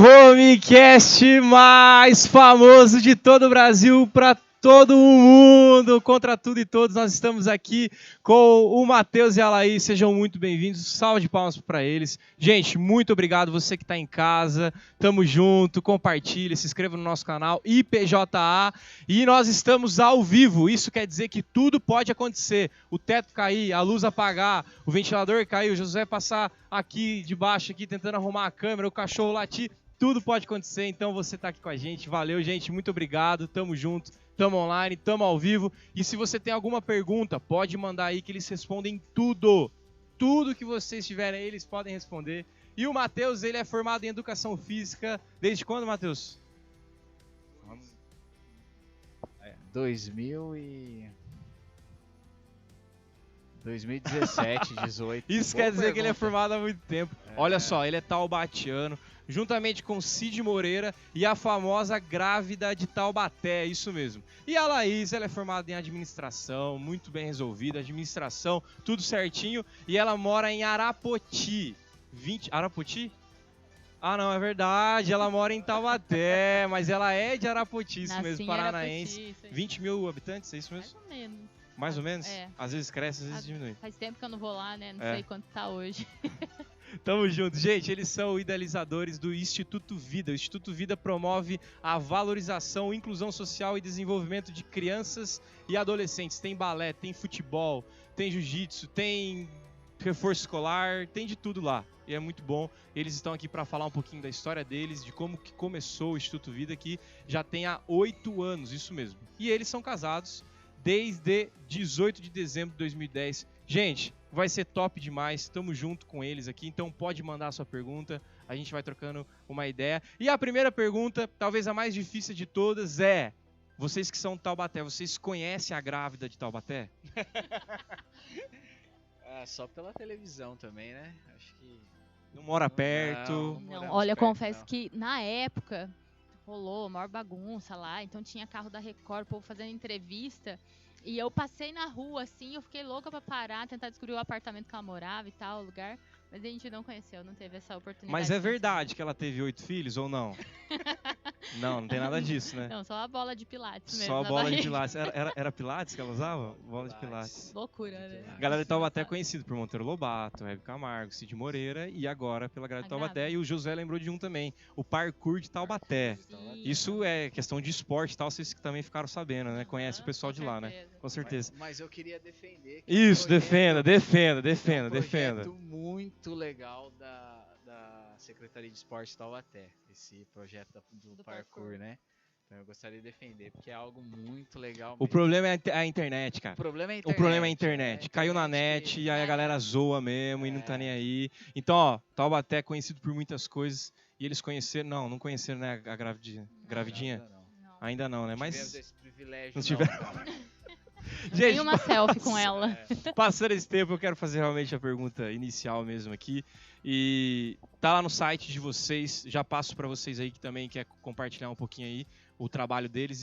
Homecast mais famoso de todo o Brasil para todo o mundo, contra tudo e todos. Nós estamos aqui com o Matheus e a Laís, sejam muito bem-vindos, salve de palmas para eles. Gente, muito obrigado, você que está em casa, tamo junto, compartilhe, se inscreva no nosso canal IPJA e nós estamos ao vivo, isso quer dizer que tudo pode acontecer, o teto cair, a luz apagar, o ventilador cair, o Josué passar aqui debaixo, aqui tentando arrumar a câmera, o cachorro latir, tudo pode acontecer, então você tá aqui com a gente, valeu gente, muito obrigado, tamo junto. Estamos online, estamos ao vivo. E se você tem alguma pergunta, pode mandar aí que eles respondem tudo. Tudo que vocês tiverem aí, eles podem responder. E o Matheus, ele é formado em Educação Física. Desde quando, Matheus? 2017, 18. Isso Boa quer dizer pergunta. que ele é formado há muito tempo. Olha só, ele é taubatiano, juntamente com Cid Moreira e a famosa grávida de Taubaté, isso mesmo. E a Laís, ela é formada em administração, muito bem resolvida, administração, tudo certinho, e ela mora em Arapoti. Arapoti? Ah, não, é verdade, ela mora em Taubaté, mas ela é de Arapoti, isso mesmo, paranaense. Arapoti, isso aí. 20 mil habitantes, é isso mesmo? Mais ou menos. Mais ou menos? É. Às vezes cresce, às vezes diminui. Faz tempo que eu não vou lá, né? Não É. sei quanto tá hoje. Tamo junto. Gente, eles são idealizadores do Instituto Vida. O Instituto Vida promove a valorização, inclusão social e desenvolvimento de crianças e adolescentes. Tem balé, tem futebol, tem jiu-jitsu, tem reforço escolar, tem de tudo lá. E é muito bom. Eles estão aqui para falar um pouquinho da história deles, de como que começou o Instituto Vida, que já tem há 8 anos, isso mesmo. E eles são casados desde 18 de dezembro de 2010. Gente, vai ser top demais, estamos junto com eles aqui, então pode mandar a sua pergunta, a gente vai trocando uma ideia. E a primeira pergunta, talvez a mais difícil de todas, é: vocês que são de Taubaté, vocês conhecem a grávida de Taubaté? Só pela televisão também, né? Acho que Não mora perto? Não. Não, moramos olha, eu perto, confesso não. que na época rolou a maior bagunça lá, então tinha carro da Record, o povo fazendo entrevista. E eu passei na rua, assim, eu fiquei louca pra parar, tentar descobrir o apartamento que ela morava e tal, o lugar. Mas a gente não conheceu, não teve essa oportunidade. Mas de é conhecer. verdade que ela teve 8 filhos ou não? Não tem nada disso, né? Não, só a bola de pilates mesmo. Só a na bola de barriga. pilates. Era pilates que ela usava? Bola de pilates. Loucura, né? A galera de Taubaté é conhecido por Monteiro Lobato, Hebe Camargo, Cid Moreira e agora pela galera de A Taubaté. grávida. E o Josué lembrou de um também, o parkour de Taubaté. Sim. Isso é questão de esporte e tal, vocês que também ficaram sabendo, né? Conhece o pessoal de lá, né? Com certeza. Mas eu queria defender. que Isso, é um projeto- defenda. É um projeto muito legal da Secretaria de Esporte de Taubaté. Esse projeto do Do parkour, parkour. né? Então eu gostaria de defender, porque é algo muito legal O mesmo. problema é a internet, cara. O problema é a O internet. problema é a internet. Caiu na net que- e aí a galera zoa mesmo e não tá nem aí. Então, ó, Taubaté é conhecido por muitas coisas e eles conheceram... Não conheceram, né, a gravidinha? Ainda não. Não. Ainda não, né? Tivemos Mas, esse privilégio. não não, tiver- cara. Tem gente, uma selfie com ela. passando esse tempo, eu quero fazer realmente a pergunta inicial mesmo aqui. E tá lá no site de vocês, já passo para vocês aí que também quer compartilhar um pouquinho aí o trabalho deles,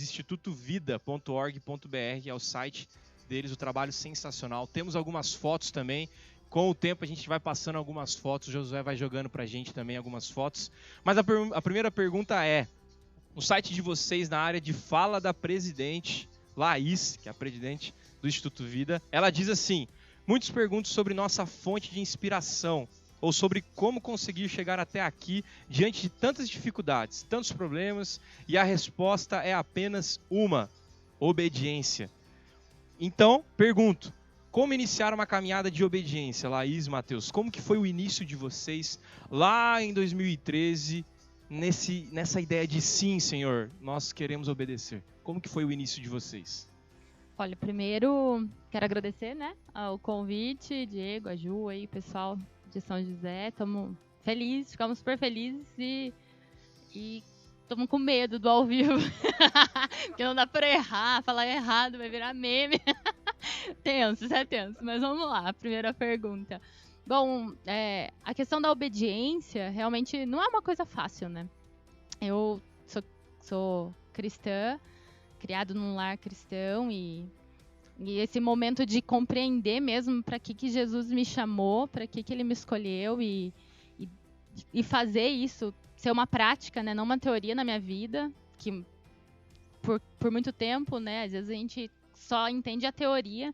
institutovida.org.br é o site deles, o trabalho sensacional. Temos algumas fotos também. Com o tempo a gente vai passando algumas fotos, o Josué vai jogando pra gente também algumas fotos. Mas a primeira pergunta é: no site de vocês, na área de fala da presidente, Laís, que é a presidente do Instituto Vida, ela diz assim: muitos perguntam sobre nossa fonte de inspiração, ou sobre como conseguir chegar até aqui diante de tantas dificuldades, tantos problemas, e a resposta é apenas uma: obediência. Então, pergunto, como iniciar uma caminhada de obediência, Laís, Matheus? Como que foi o início de vocês lá em 2013, nessa ideia de sim, Senhor, nós queremos obedecer? Como que foi o início de vocês? Olha, primeiro quero agradecer, né, o convite, Diego, a Ju aí, pessoal de São José. Estamos felizes, ficamos super felizes e estamos com medo do ao vivo. Porque não dá pra errar, falar errado, vai virar meme. Tenso, isso é tenso. Mas vamos lá, a primeira pergunta. Bom, a questão da obediência realmente não é uma coisa fácil, né? Eu sou cristã, criado num lar cristão e esse momento de compreender mesmo para que Jesus me chamou, para que ele me escolheu e fazer isso ser uma prática, né, não uma teoria na minha vida, que por muito tempo, né, às vezes a gente só entende a teoria.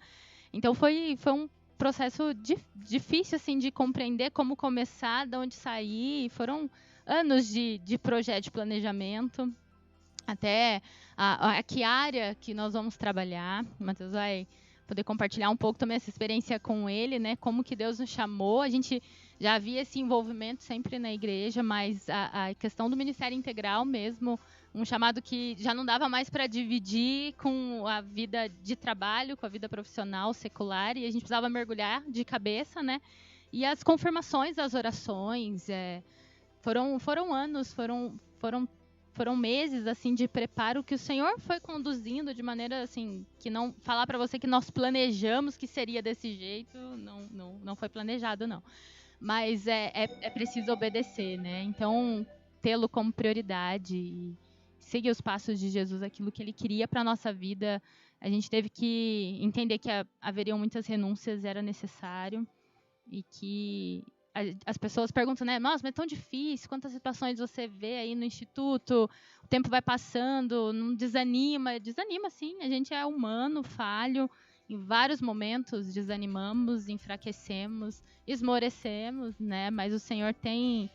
Então foi um processo difícil assim de compreender como começar, de onde sair. Foram anos de projeto, de planejamento, até que área que nós vamos trabalhar. O Matheus vai poder compartilhar um pouco também essa experiência com ele, né? Como que Deus nos chamou. A gente já havia esse envolvimento sempre na igreja, mas a questão do ministério integral mesmo, um chamado que já não dava mais para dividir com a vida de trabalho, com a vida profissional, secular, e a gente precisava mergulhar de cabeça, né? E as confirmações das orações, foram anos, foram meses assim de preparo que o Senhor foi conduzindo de maneira assim que não falar para você que nós planejamos que seria desse jeito, não foi planejado não, mas é preciso obedecer, né? Então tê-lo como prioridade e seguir os passos de Jesus, aquilo que Ele queria para nossa vida. A gente teve que entender que haveriam muitas renúncias, era necessário, e que as pessoas perguntam, né? Nossa, mas é tão difícil, quantas situações você vê aí no instituto, o tempo vai passando, não desanima? Desanima, sim, a gente é humano, falho, em vários momentos desanimamos, enfraquecemos, esmorecemos, né? Mas o Senhor tem...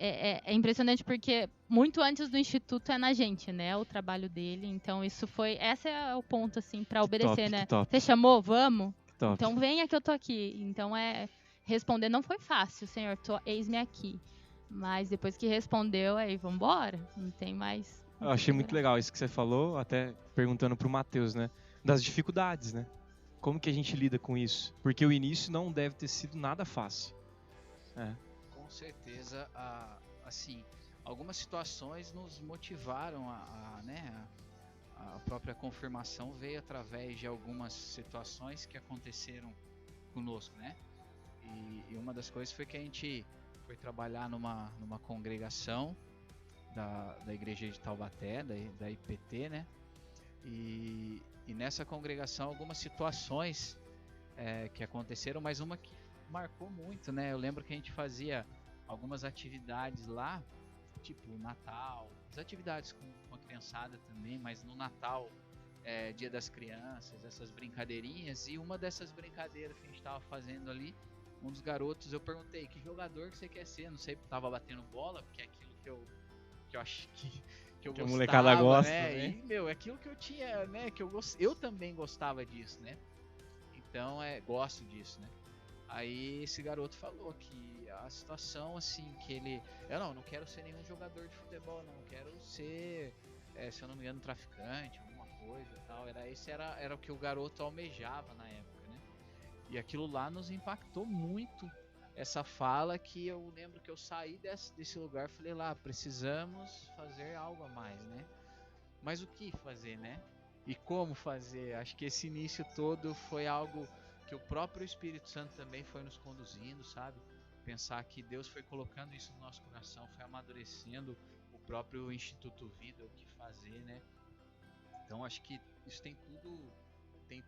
É impressionante porque muito antes do instituto é na gente, né? O trabalho dele, então esse é o ponto, assim, para obedecer, né? Você chamou? Vamos? Top. Então venha que eu tô aqui. Então responder não foi fácil, Senhor, eis-me aqui. Mas depois que respondeu, aí vamos embora. Não tem mais. Eu achei muito legal isso que você falou, até perguntando pro Matheus, né? Das dificuldades, né? Como que a gente lida com isso? Porque o início não deve ter sido nada fácil. Com certeza, assim, algumas situações nos motivaram a própria confirmação veio através de algumas situações que aconteceram conosco, né? E uma das coisas foi que a gente foi trabalhar numa congregação da igreja de Taubaté, da IPT, né? E nessa congregação algumas situações que aconteceram, mas uma que marcou muito, né? Eu lembro que a gente fazia algumas atividades lá, tipo Natal, as atividades com a criançada também, mas no Natal, Dia das Crianças, essas brincadeirinhas, e uma dessas brincadeiras que a gente estava fazendo ali, um dos garotos, eu perguntei, que jogador que você quer ser? Não sei, tava batendo bola, porque é aquilo que eu acho que eu gostava, a molecada gosta, né? E, é aquilo que eu tinha, né? Que eu também gostava disso, né? Então, gosto disso, né? Aí esse garoto falou que a situação, assim, que ele... Eu não quero ser nenhum jogador de futebol, não. Quero ser, se eu não me engano, traficante, alguma coisa e tal. Era o que o garoto almejava na época, né? E aquilo lá nos impactou muito, essa fala, que eu lembro que eu saí desse lugar e falei lá, precisamos fazer algo a mais, né? Mas o que fazer, né? E como fazer? Acho que esse início todo foi algo que o próprio Espírito Santo também foi nos conduzindo, sabe? Pensar que Deus foi colocando isso no nosso coração, foi amadurecendo o próprio Instituto Vida, o que fazer, né? Então acho que isso tem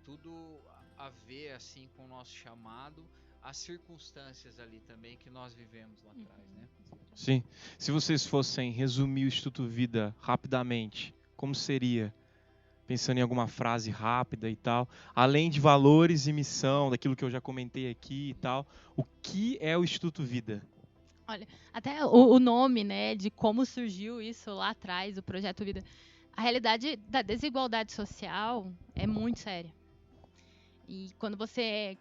tudo a ver, assim, com o nosso chamado, as circunstâncias ali também que nós vivemos lá atrás, né? Sim. Se vocês fossem resumir o Instituto Vida rapidamente, como seria? Pensando em alguma frase rápida e tal, além de valores e missão, daquilo que eu já comentei aqui e tal, o que é o Instituto Vida? Olha, até o nome, né, de como surgiu isso lá atrás, o Projeto Vida, a realidade da desigualdade social é muito séria. E quando você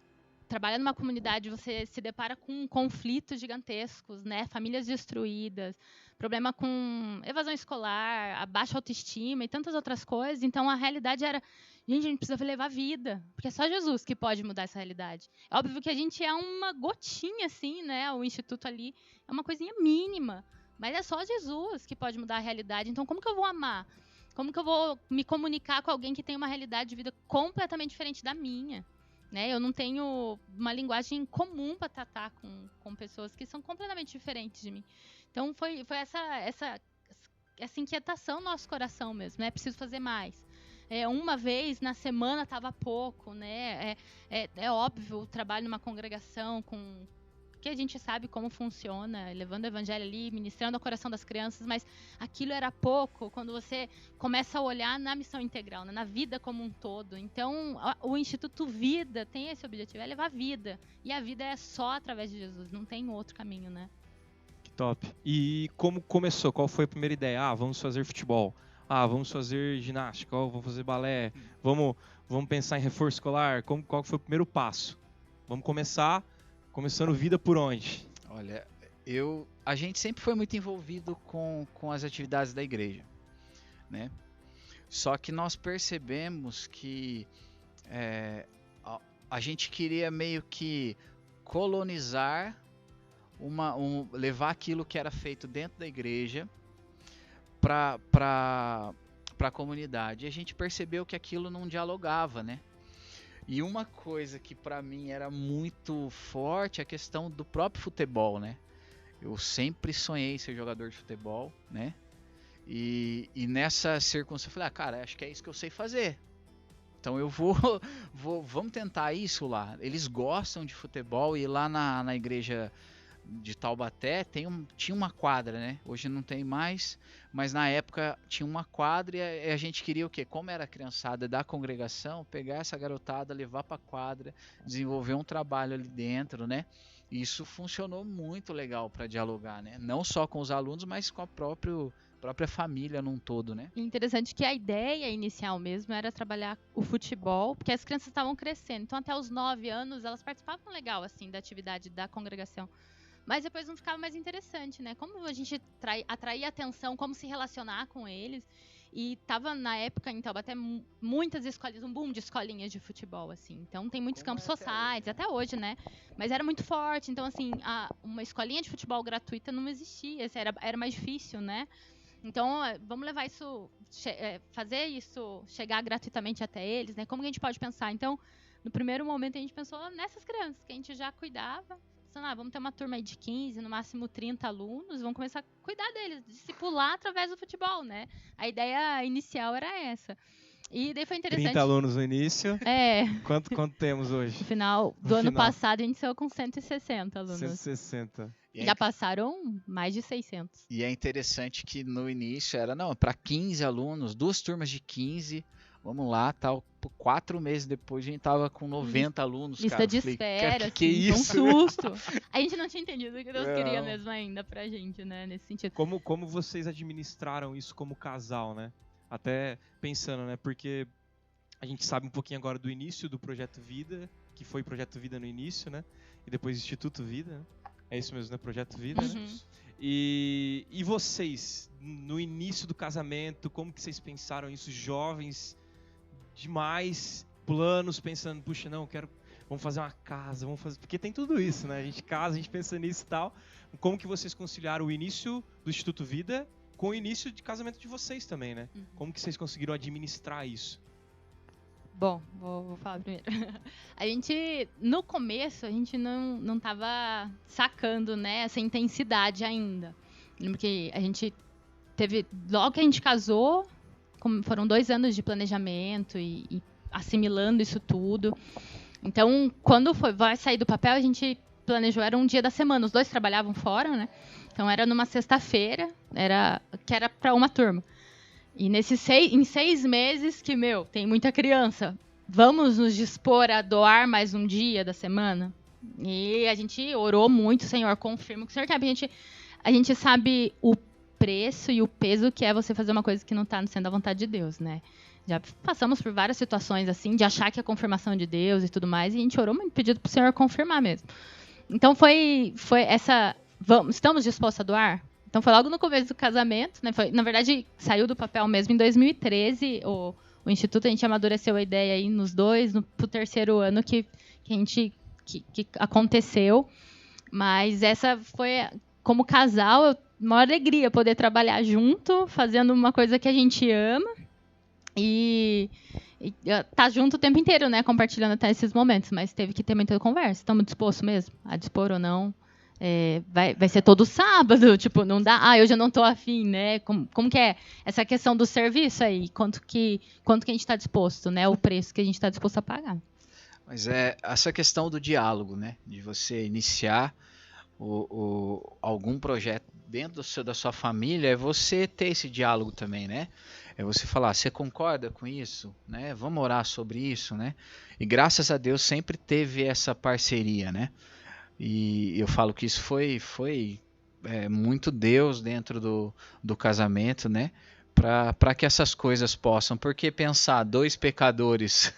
trabalha numa comunidade, você se depara com conflitos gigantescos, né, famílias destruídas, problema com evasão escolar, a baixa autoestima e tantas outras coisas. Então, a realidade era, gente, a gente precisa levar vida, porque é só Jesus que pode mudar essa realidade. É óbvio que a gente é uma gotinha, assim, né? O Instituto ali é uma coisinha mínima, mas é só Jesus que pode mudar a realidade. Então, como que eu vou amar? Como que eu vou me comunicar com alguém que tem uma realidade de vida completamente diferente da minha? Né? Eu não tenho uma linguagem comum para tratar com pessoas que são completamente diferentes de mim. Então, foi essa inquietação no nosso coração mesmo, né? Preciso fazer mais. Uma vez na semana estava pouco, né? É óbvio, o trabalho numa congregação com porque a gente sabe como funciona, levando o evangelho ali, ministrando ao coração das crianças, mas aquilo era pouco quando você começa a olhar na missão integral, né, na vida como um todo. Então, o Instituto Vida tem esse objetivo, é levar vida. E a vida é só através de Jesus, não tem outro caminho, né? Que top. E como começou? Qual foi a primeira ideia? Vamos fazer futebol. Vamos fazer ginástica. Vamos fazer balé. Vamos pensar em reforço escolar. Qual foi o primeiro passo? Vamos começando vida por onde? Olha, a gente sempre foi muito envolvido com as atividades da igreja, né? Só que nós percebemos que a gente queria meio que colonizar, levar aquilo que era feito dentro da igreja para a comunidade. E a gente percebeu que aquilo não dialogava, né? E uma coisa que para mim era muito forte é a questão do próprio futebol, né? Eu sempre sonhei ser jogador de futebol, né? E nessa circunstância eu falei, cara, acho que é isso que eu sei fazer. Então eu vamos tentar isso lá. Eles gostam de futebol e lá na igreja de Taubaté tinha uma quadra, né? Hoje não tem mais, mas na época tinha uma quadra e a gente queria o quê? Como era a criançada da congregação, pegar essa garotada, levar para a quadra, desenvolver um trabalho ali dentro, né? E isso funcionou muito legal para dialogar, né? Não só com os alunos, mas com a própria família num todo, né? Interessante que a ideia inicial mesmo era trabalhar o futebol, porque as crianças estavam crescendo. Então, até os 9 anos, elas participavam legal, assim, da atividade da congregação. Mas depois não ficava mais interessante, né? Como a gente atrair atenção, como se relacionar com eles. E tava, na época, em Taubaté, muitas escolinhas, um boom de escolinhas de futebol, assim. Então, tem muitos campos sociais, até hoje, né? Mas era muito forte. Então, assim, uma escolinha de futebol gratuita não existia. Era mais difícil, né? Então, vamos levar isso, fazer isso chegar gratuitamente até eles, né? Como que a gente pode pensar? Então, no primeiro momento, a gente pensou nessas crianças que a gente já cuidava. Vamos ter uma turma aí de 15, no máximo 30 alunos, vamos começar a cuidar deles, discipular através do futebol, né? A ideia inicial era essa. E daí foi interessante. 30 alunos no início. Quanto temos hoje? No final do ano passado, a gente saiu com 160 alunos. 160. Já passaram mais de 600. E é interessante que no início era, para 15 alunos, 2 turmas de 15, vamos lá, tal. 4 meses depois a gente tava com 90 alunos, lista cara. De espera, que isso? Um susto. A gente não tinha entendido o que Deus queria mesmo ainda pra gente, né, nesse sentido. Como vocês administraram isso como casal, né? Até pensando, né, porque a gente sabe um pouquinho agora do início do Projeto Vida, que foi Projeto Vida no início, né? E depois Instituto Vida, né? É isso mesmo, né? Projeto Vida, né? E vocês, no início do casamento, como que vocês pensaram isso? Jovens demais, planos, pensando, puxa, não, vamos fazer uma casa, porque tem tudo isso, né? A gente casa, a gente pensa nisso e tal. Como que vocês conciliaram o início do Instituto Vida com o início de casamento de vocês também, né? Como que vocês conseguiram administrar isso? Bom, vou falar primeiro. No começo, a gente não tava sacando, né, essa intensidade ainda. Lembro que a gente teve, logo que a gente casou, foram 2 anos de planejamento e assimilando isso tudo. Então, quando vai sair do papel, a gente planejou, era um dia da semana, os 2 trabalhavam fora, né? Então, era numa sexta-feira, que era para uma turma. E em 6 meses que, tem muita criança, vamos nos dispor a doar mais um dia da semana? E a gente orou muito, Senhor, confirma que o Senhor quer. A gente sabe o preço e o peso que é você fazer uma coisa que não está sendo a vontade de Deus, né? Já passamos por várias situações assim, de achar que é a confirmação de Deus e tudo mais, e a gente orou muito, pedido para o Senhor confirmar mesmo. Então foi essa, estamos dispostos a doar? Então foi logo no começo do casamento, né? Na verdade, saiu do papel mesmo em 2013, o Instituto, a gente amadureceu a ideia aí nos 2, pro 3º ano que aconteceu, mas essa foi, como casal, uma alegria poder trabalhar junto, fazendo uma coisa que a gente ama e tá junto o tempo inteiro, né? Compartilhando até esses momentos, mas teve que ter muita conversa. Estamos dispostos mesmo a dispor ou não? Vai ser todo sábado, tipo, não dá, hoje eu não tô afim, né? Como que é essa questão do serviço aí? Quanto que a gente está disposto, né? O preço que a gente está disposto a pagar. Mas é essa questão do diálogo, né? De você iniciar algum projeto dentro da sua família, é você ter esse diálogo também, né? É você falar, você concorda com isso? Né? Vamos orar sobre isso, né? E graças a Deus sempre teve essa parceria, né? E eu falo que isso foi muito Deus dentro do casamento, né? Para que essas coisas possam, porque pensar dois pecadores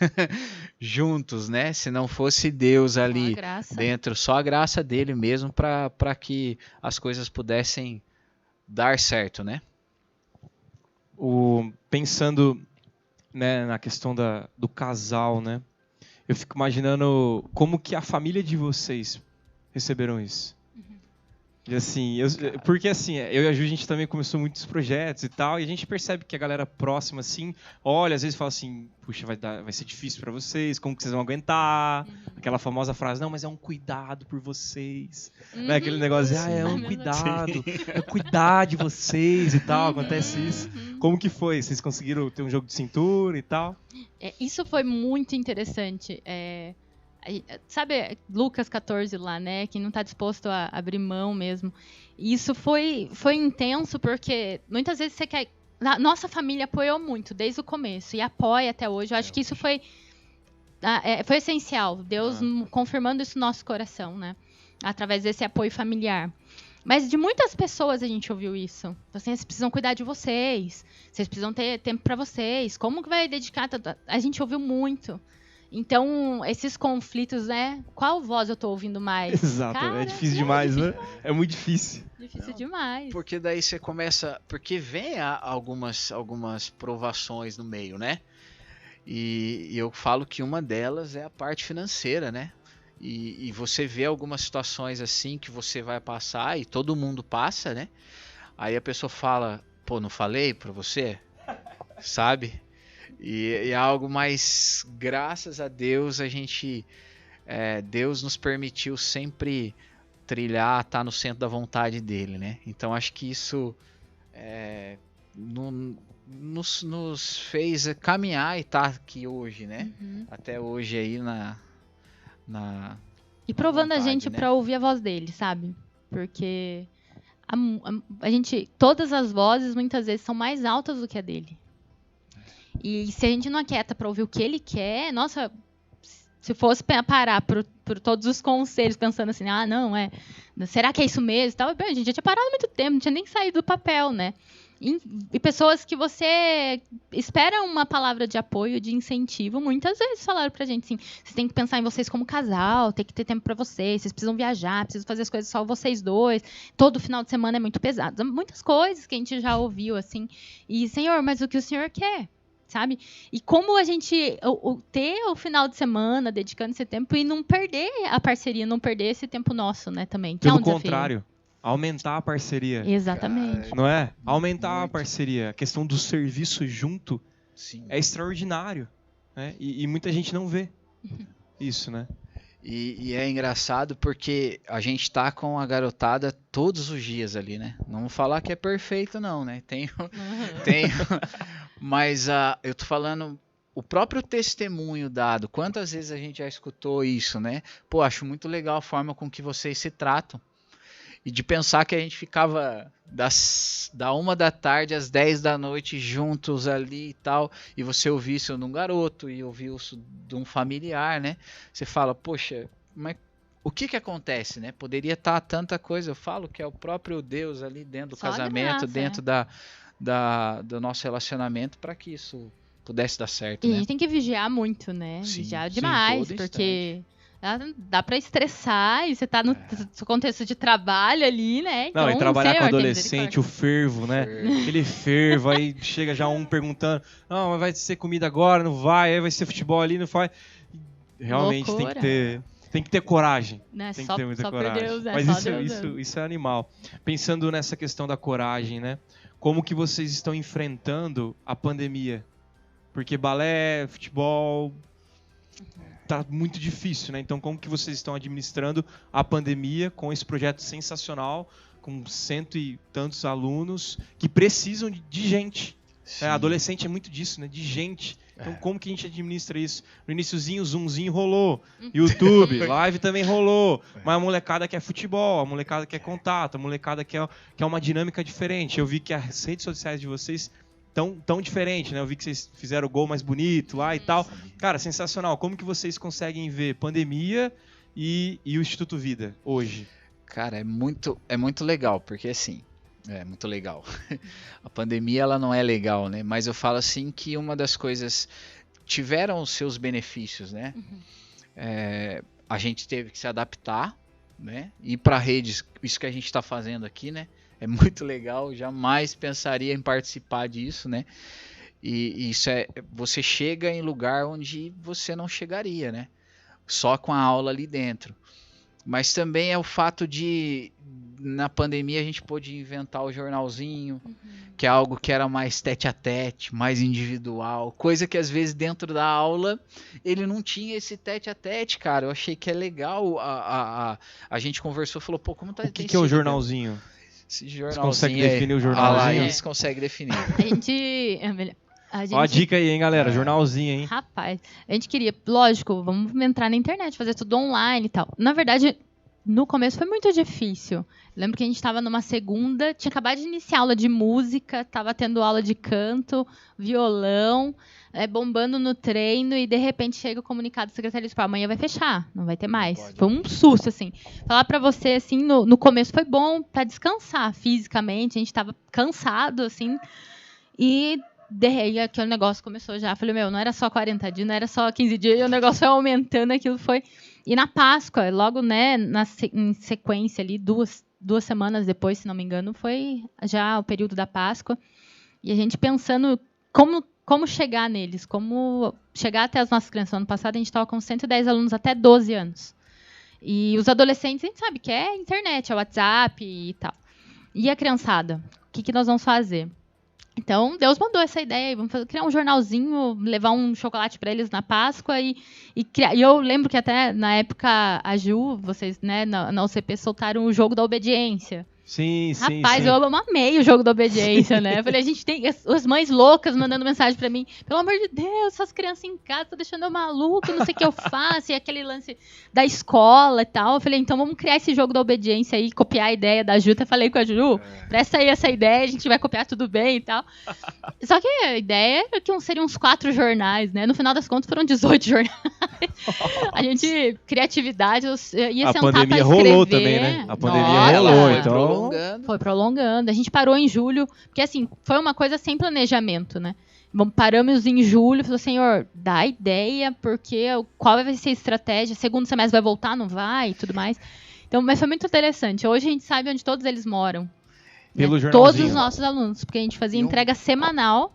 juntos, né? Se não fosse Deus ali dentro, só a graça dele mesmo para que as coisas pudessem dar certo, né? Pensando, né, na questão do casal, né? Eu fico imaginando como que a família de vocês receberam isso. E assim, porque assim, eu e a Ju, a gente também começou muitos projetos e tal, e a gente percebe que a galera próxima, assim, olha, às vezes fala assim, puxa, vai ser difícil pra vocês, como que vocês vão aguentar? Aquela famosa frase, não, mas é um cuidado por vocês. Né? Aquele negócio, é um cuidado, é cuidar de vocês e tal, acontece isso. Como que foi? Vocês conseguiram ter um jogo de cintura e tal? Isso foi muito interessante. Sabe Lucas 14 lá, né? Que não está disposto a abrir mão mesmo. Isso foi intenso porque muitas vezes você quer... Nossa família apoiou muito desde o começo e apoia até hoje. Eu acho que isso foi essencial. Deus confirmando isso no nosso coração, né? Através desse apoio familiar. Mas de muitas pessoas a gente ouviu isso. Assim, vocês precisam cuidar de vocês. Vocês precisam ter tempo para vocês. Como que vai dedicar? A gente ouviu muito. Então, esses conflitos, né? Qual voz eu tô ouvindo mais? Exato, é difícil demais, né? É muito difícil. Difícil demais. Porque daí você começa... Porque vem algumas provações no meio, né? E eu falo que uma delas é a parte financeira, né? E você vê algumas situações assim que você vai passar e todo mundo passa, né? Aí a pessoa fala, pô, não falei pra você? Sabe? E é algo mais, graças a Deus, Deus nos permitiu sempre trilhar, estar no centro da vontade dele, né? Então acho que isso nos fez caminhar e estar aqui hoje, né? Até hoje aí e provando vontade, a gente, né? para ouvir a voz dele, sabe? Porque a gente, todas as vozes muitas vezes são mais altas do que a dele. E se a gente não aquieta para ouvir o que ele quer, nossa, se fosse parar por todos os conselhos, pensando assim, será que é isso mesmo? Tal, a gente já tinha parado há muito tempo, não tinha nem saído do papel, né? E pessoas que você espera uma palavra de apoio, de incentivo, muitas vezes falaram pra gente assim, vocês têm que pensar em vocês como casal, tem que ter tempo pra vocês precisam viajar, precisam fazer as coisas só vocês dois, todo final de semana é muito pesado. Muitas coisas que a gente já ouviu, assim. E, Senhor, mas o que o Senhor quer? Sabe? E como a gente ter o final de semana dedicando esse tempo e não perder a parceria, não perder esse tempo nosso, né, também. Pelo contrário, aumentar a parceria. Exatamente. Não é? Aumentar a parceria. A questão do serviço junto é extraordinário. Né? E muita gente não vê isso, né? E é engraçado porque a gente tá com a garotada todos os dias ali, né? Não vou falar que é perfeito não, né? Mas eu tô falando o próprio testemunho dado. Quantas vezes a gente já escutou isso, né? Pô, acho muito legal a forma com que vocês se tratam. E de pensar que a gente ficava da 1 da tarde às 10 da noite juntos ali e tal, e você ouvir isso de um garoto e ouvir isso de um familiar, né? Você fala, poxa, mas o que acontece, né? Poderia estar tanta coisa, eu falo que é o próprio Deus ali dentro do casamento, dentro do nosso relacionamento, para que isso pudesse dar certo, e né? a gente tem que vigiar muito, né? Vigiar demais, porque... Dá pra estressar e você tá no contexto de trabalho ali, né? Então, e trabalhar com adolescente, o fervo, né? Aquele fervo, aí chega já um perguntando, não, mas vai ser comida agora, não vai, aí vai ser futebol ali, não vai. Realmente tem que ter coragem. Né? Tem que ter muita coragem. Deus, mas isso é animal. Pensando nessa questão da coragem, né? Como que vocês estão enfrentando a pandemia? Porque balé, futebol... tá muito difícil, né? Então, como que vocês estão administrando a pandemia com esse projeto sensacional, com 100 e tantos alunos que precisam de gente? Adolescente é muito disso, né? De gente. Então, como que a gente administra isso? No iniciozinho, o Zoomzinho rolou, YouTube, live também rolou, mas a molecada quer futebol, a molecada quer contato, a molecada quer uma dinâmica diferente. Eu vi que as redes sociais de vocês tão diferente, né? Eu vi que vocês fizeram o gol mais bonito lá e tal. Cara, sensacional. Como que vocês conseguem ver pandemia e o Instituto Vida hoje? Cara, é muito legal, porque assim, é muito legal. A pandemia, ela não é legal, né? Mas eu falo assim que uma das coisas tiveram os seus benefícios, né? A gente teve que se adaptar, né? Ir para redes, isso que a gente está fazendo aqui, né? É muito legal, jamais pensaria em participar disso, né? E isso você chega em lugar onde você não chegaria, né? Só com a aula ali dentro. Mas também é o fato de, na pandemia, a gente pôde inventar o jornalzinho, que é algo que era mais tete-a-tete, mais individual, coisa que às vezes dentro da aula ele não tinha esse tete-a-tete, cara. Eu achei que é legal, a gente conversou, falou, pô, como tá... O que é o jornalzinho? Esse jornalzinho. Você consegue definir o jornalzinho? A Laís consegue definir. A gente... Ó a dica aí, hein, galera? Jornalzinho, hein? Rapaz, a gente queria, lógico, vamos entrar na internet, fazer tudo online e tal. Na verdade, no começo foi muito difícil. Lembro que a gente estava numa segunda, tinha acabado de iniciar aula de música, estava tendo aula de canto, violão, bombando no treino, e de repente chega o comunicado do secretário de amanhã vai fechar, não vai ter mais. Foi um susto, assim. Falar para você, assim, no começo foi bom para descansar fisicamente, a gente estava cansado, assim, e aquele negócio começou já. Falei, não era só 40 dias, não era só 15 dias, e o negócio foi aumentando, aquilo foi... E na Páscoa, logo, né, em sequência ali, duas semanas depois, se não me engano, foi já o período da Páscoa, e a gente pensando como chegar neles, como chegar até as nossas crianças. Ano passado a gente estava com 110 alunos até 12 anos. E os adolescentes, a gente sabe que é internet, é WhatsApp e tal. E a criançada? O que nós vamos fazer? Então, Deus mandou essa ideia, vamos criar um jornalzinho, levar um chocolate para eles na Páscoa e criar. E eu lembro que até na época a Ju, vocês, né, na UCP soltaram o jogo da obediência. Sim. Rapaz, eu amei o jogo da obediência, né? Eu falei, a gente tem as mães loucas mandando mensagem pra mim, pelo amor de Deus, essas crianças em casa, tá deixando eu maluco, não sei o que eu faço, e aquele lance da escola e tal. Eu falei, então vamos criar esse jogo da obediência aí, copiar a ideia da Ju. Eu falei com a Ju, presta aí essa ideia, a gente vai copiar tudo bem e tal. Só que a ideia é que seriam uns 4 jornais, né? No final das contas foram 18 jornais. A gente, criatividade, ia sentar pra escrever. A pandemia rolou também, né? A pandemia rolou, então... Foi prolongando. A gente parou em julho, porque assim, foi uma coisa sem planejamento, né? Paramos em julho, falou, Senhor, dá ideia, porque qual vai ser a estratégia? Segundo semestre vai voltar, não vai, e tudo mais. Então, mas foi muito interessante. Hoje a gente sabe onde todos eles moram. Pelo jornalzinho. Todos os nossos alunos, porque a gente fazia entrega semanal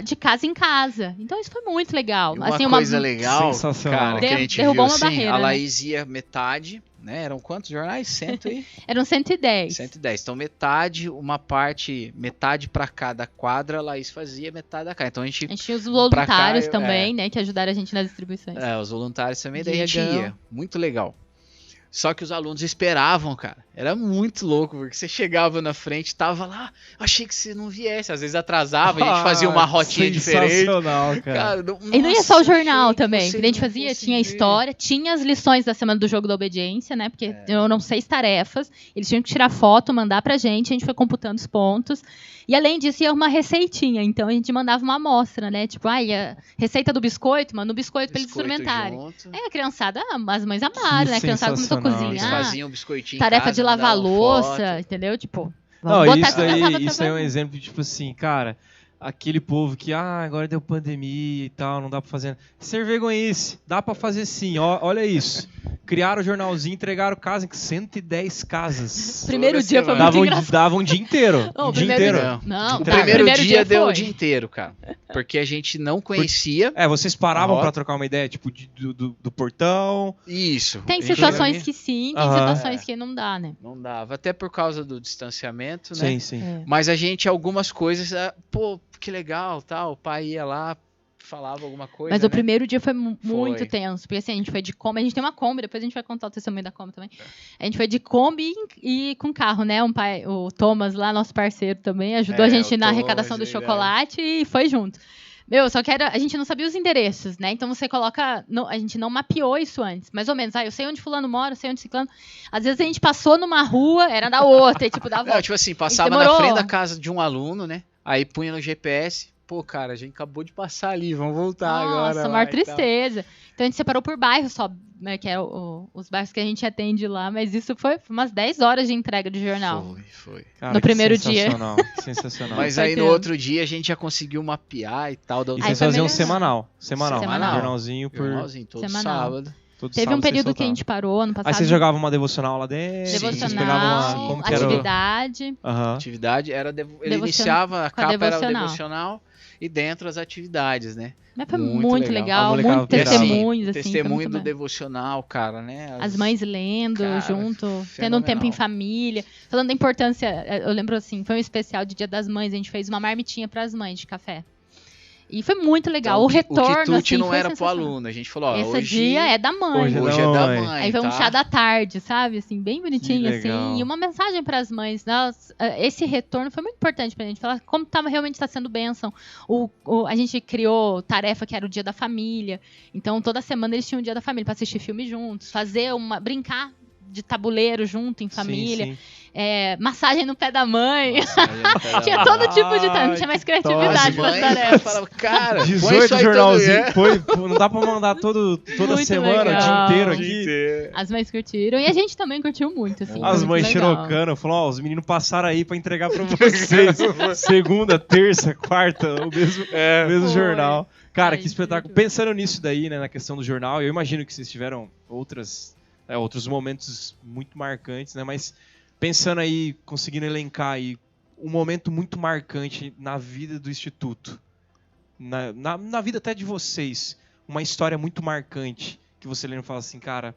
de casa em casa. Então isso foi muito legal. E uma coisa legal, cara, que a gente viu assim, barreira, a Laís ia metade, né? Eram quantos jornais? Eram 110. 110. Então metade para cada quadra, a Laís fazia metade da cada. Então a gente tinha os voluntários também, né? Que ajudaram a gente nas distribuições. Os voluntários também, daí a gente ia. Muito legal. Só que os alunos esperavam, cara. Era muito louco, porque você chegava na frente, tava lá, achei que você não viesse. Às vezes atrasava, a gente fazia uma rotinha diferente. Sensacional, cara. E não ia só o jornal também. A gente fazia, tinha história, tinha as lições da semana do jogo da obediência, né? Porque eram 6 tarefas, eles tinham que tirar foto, mandar pra gente, a gente foi computando os pontos. E além disso, ia uma receitinha. Então a gente mandava uma amostra, né? Tipo, a receita do biscoito, manda o biscoito pra eles experimentarem. Aí a criançada, as mães amaram, né? A criançada começou a cozinhar. Eles faziam um biscoitinho tarefa em casa, de lavar louça, entendeu? Tipo, isso aí é um exemplo de, tipo assim, cara, aquele povo que, agora deu pandemia e tal, não dá pra fazer. Ser vergonhice, dá pra fazer sim, olha isso. Criaram o jornalzinho, entregaram casa em 110 casas. Primeiro dia foi muito engraçado. Dava um dia inteiro. O primeiro dia deu o dia inteiro, cara. Porque a gente não conhecia. Vocês paravam pra trocar uma ideia, tipo, do portão. Isso. Tem situações que sim, tem situações que não dá, né? Não dava, até por causa do distanciamento, né? Sim. Mas a gente, algumas coisas, pô, que legal, tal, o pai ia lá, falava alguma coisa. Mas o primeiro dia foi muito tenso, porque assim, a gente foi de Kombi, a gente tem uma Kombi, depois a gente vai contar o testemunho da Kombi também. A gente foi de Kombi e com carro, né? O Thomas lá, nosso parceiro também, ajudou a gente na arrecadação do chocolate e foi junto. Só que a gente não sabia os endereços, né? Então você coloca... a gente não mapeou isso antes, mais ou menos. Eu sei onde fulano mora, eu sei onde ciclano. Às vezes a gente passou numa rua, era da outra, e tipo, dava volta. Não, tipo assim, passava na frente da casa de um aluno, né? Aí punha no GPS, pô, cara, a gente acabou de passar ali, vamos voltar agora. Nossa, maior tristeza. Então a gente separou por bairro só, né, que é os bairros que a gente atende lá, mas isso foi umas 10 horas de entrega de jornal. Foi. Cara, no primeiro dia. Sensacional. Mas aí no outro dia a gente já conseguiu mapear e tal. E vocês faziam semanal. Jornalzinho todo semanal. Sábado. Teve um período que a gente parou ano passado. Aí vocês jogavam uma devocional lá dentro? Devocional, como que atividade. Atividade era... Ele iniciava, a capa era o devocional e dentro as atividades, né? Mas foi muito legal, muito testemunhos. Assim, testemunho do devocional, cara, né? As mães lendo junto, tendo um tempo em família. Falando da importância, eu lembro assim, foi um especial de Dia das Mães, a gente fez uma marmitinha para as mães de café. E foi muito legal. Então, o retorno, o quitute assim, não era pro aluno. A gente falou, esse hoje... dia é da mãe. Hoje é da mãe. Aí foi um chá da tarde, sabe? Assim, bem bonitinho, assim. E uma mensagem para as mães. Nossa, esse retorno foi muito importante pra gente. Falar como realmente está sendo bênção. A gente criou tarefa que era o dia da família. Então, toda semana eles tinham o dia da família para assistir filme juntos. Brincar de tabuleiro junto, em família. Sim. Massagem no pé da mãe. Tinha todo tipo de tarefa. Não tinha mais criatividade para as tarefas. Falava, cara, 18 jornalzinho. Não dá para mandar toda muito semana, legal. o dia inteiro aqui. As mães curtiram. E a gente também curtiu muito. Assim, as mães xerocando. Falaram, os meninos passaram aí para entregar para vocês. Segunda, terça, quarta, o mesmo jornal. Cara, que espetáculo. Pensando nisso daí, né, na questão do jornal, eu imagino que vocês tiveram outros momentos muito marcantes, né? Mas pensando aí, conseguindo elencar aí um momento muito marcante na vida do Instituto, na vida até de vocês, uma história muito marcante que você lembra e fala assim, cara,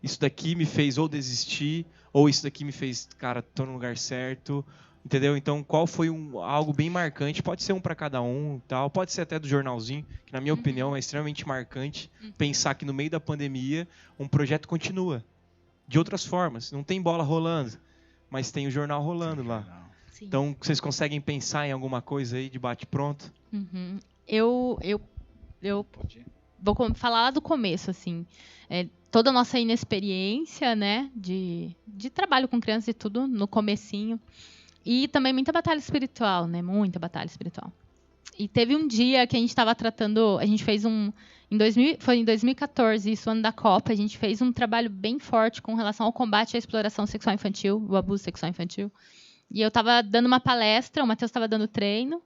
isso daqui me fez ou desistir, ou isso daqui me fez, cara, tô no lugar certo, entendeu? Então, qual foi algo bem marcante? Pode ser um para cada um, tal. Pode ser até do jornalzinho, que na minha opinião é extremamente marcante. Pensar que no meio da pandemia um projeto continua de outras formas. Não tem bola rolando, mas tem o jornal rolando lá. Sim. Então, vocês conseguem pensar em alguma coisa aí de bate-pronto? Eu vou falar lá do começo, assim. Toda a nossa inexperiência, né, de trabalho com crianças e tudo no comecinho. E também muita batalha espiritual, né? Muita batalha espiritual. E teve um dia que a gente estava tratando... A gente fez foi em 2014, isso, ano da Copa. A gente fez um trabalho bem forte com relação ao combate à exploração sexual infantil, o abuso sexual infantil. E eu estava dando uma palestra, o Matheus estava dando treino.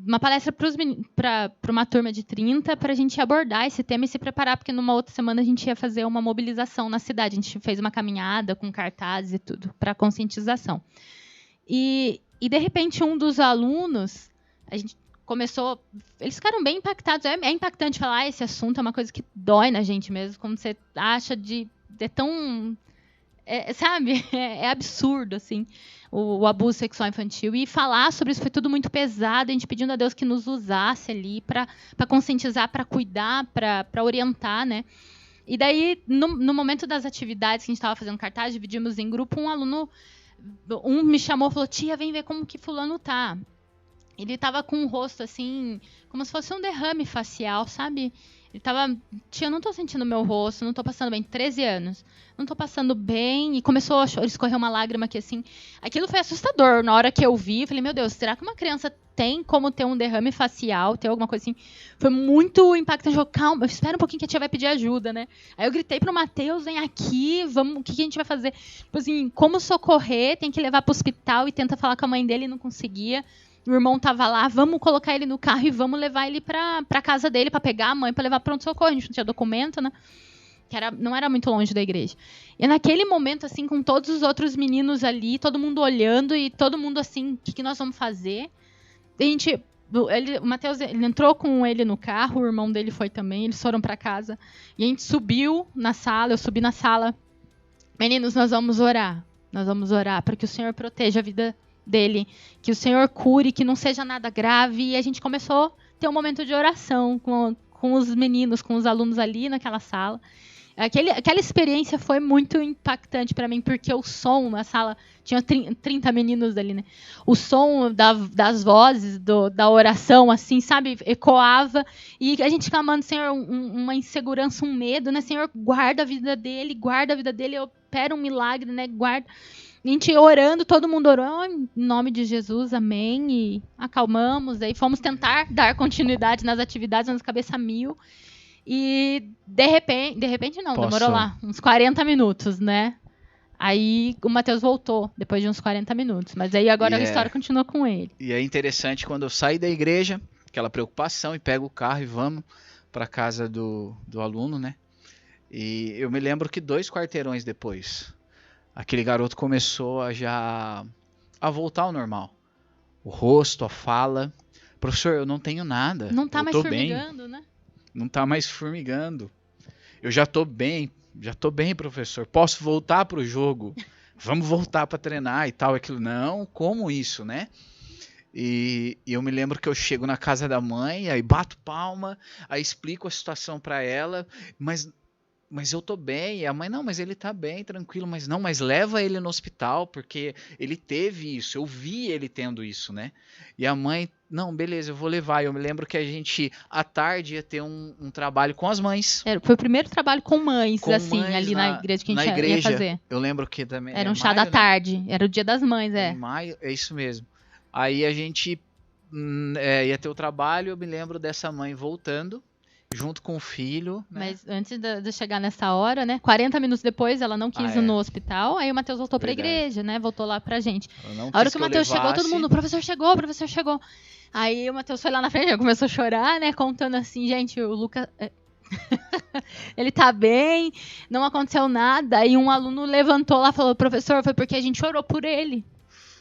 Uma palestra para uma turma de 30, para a gente abordar esse tema e se preparar, porque numa outra semana a gente ia fazer uma mobilização na cidade. A gente fez uma caminhada com cartazes e tudo, para conscientização. E, de repente, um dos alunos, a gente começou... Eles ficaram bem impactados. É impactante falar, esse assunto é uma coisa que dói na gente mesmo, como você acha é tão... sabe? É absurdo, assim, o abuso sexual infantil. E falar sobre isso foi tudo muito pesado, a gente pedindo a Deus que nos usasse ali para conscientizar, para cuidar, para orientar, né? E daí, no momento das atividades que a gente estava fazendo cartaz, dividimos em grupo, um aluno... me chamou e falou, tia, vem ver como que fulano tá. Ele tava com o rosto assim, como se fosse um derrame facial, sabe? Ele tava, tia, eu não tô sentindo meu rosto, não tô passando bem, 13 anos. Não tô passando bem. E começou a escorrer uma lágrima aqui assim. Aquilo foi assustador. Na hora que eu vi, eu falei, meu Deus, será que uma criança tem como ter um derrame facial, ter alguma coisa assim? Foi muito impactante. Eu, calma, espera um pouquinho que a tia vai pedir ajuda, né? Aí eu gritei pro Matheus, vem aqui, vamos, o que a gente vai fazer? Tipo assim, como socorrer, tem que levar pro hospital, e tenta falar com a mãe dele, não conseguia. O irmão tava lá, vamos colocar ele no carro e vamos levar ele pra casa dele, pra pegar a mãe, pra levar pronto-socorro. A gente não tinha documento, né? Não era muito longe da igreja. E naquele momento, assim, com todos os outros meninos ali, todo mundo olhando e todo mundo assim, o que nós vamos fazer? O Matheus, ele entrou com ele no carro, o irmão dele foi também, eles foram para casa. E a gente subiu na sala, eu subi na sala. Meninos, nós vamos orar para que o Senhor proteja a vida dele, que o Senhor cure, que não seja nada grave. E a gente começou a ter um momento de oração com os meninos, com os alunos ali naquela sala. Aquela experiência foi muito impactante para mim, porque o som na sala, tinha 30 meninos ali, né? O som das vozes, da oração, assim, sabe? Ecoava. E a gente clamando, Senhor, uma insegurança, um medo, né? Senhor, guarda a vida dele, opera um milagre, né? Guarda. A gente orando, todo mundo orou, em nome de Jesus, amém. E acalmamos, aí fomos tentar dar continuidade nas atividades, mas cabeça mil. E de repente não, demorou lá uns 40 minutos, né? Aí o Matheus voltou, depois de uns 40 minutos. Mas aí agora a história continua com ele. E é interessante quando eu saí da igreja, aquela preocupação, e pego o carro e vamos para casa do aluno, né? E eu me lembro que 2 quarteirões depois, aquele garoto começou a voltar ao normal. O rosto, a fala. Professor, eu não tenho nada. Não tá eu mais tô formigando, bem. né? Não tá mais formigando. Eu já tô bem, professor. Posso voltar pro jogo? Vamos voltar para treinar e tal, aquilo. Não, como isso, né? E eu me lembro que eu chego na casa da mãe, aí bato palma, aí explico a situação para ela, mas eu tô bem. E a mãe, não, mas ele tá bem, tranquilo, mas leva ele no hospital, porque ele teve isso, eu vi ele tendo isso, né? E a mãe, não, beleza, eu vou levar. Eu me lembro que a gente, à tarde, ia ter um trabalho com as mães. Foi o primeiro trabalho com mães, ali na igreja que a gente ia fazer. Eu lembro que também... Era um chá da tarde, era o dia das mães, Em maio, é isso mesmo. Aí a gente ia ter o trabalho, eu me lembro dessa mãe voltando, junto com o filho. Né? Mas antes de chegar nessa hora, né? 40 minutos depois, ela não quis ir no hospital. Aí o Matheus voltou pra igreja, né? Voltou lá pra gente. A hora que o Matheus chegou, todo mundo, o professor chegou. Aí o Matheus foi lá na frente, começou a chorar, né? Contando assim, gente, o Lucas... ele tá bem, não aconteceu nada. Aí um aluno levantou lá e falou, professor, foi porque a gente orou por ele.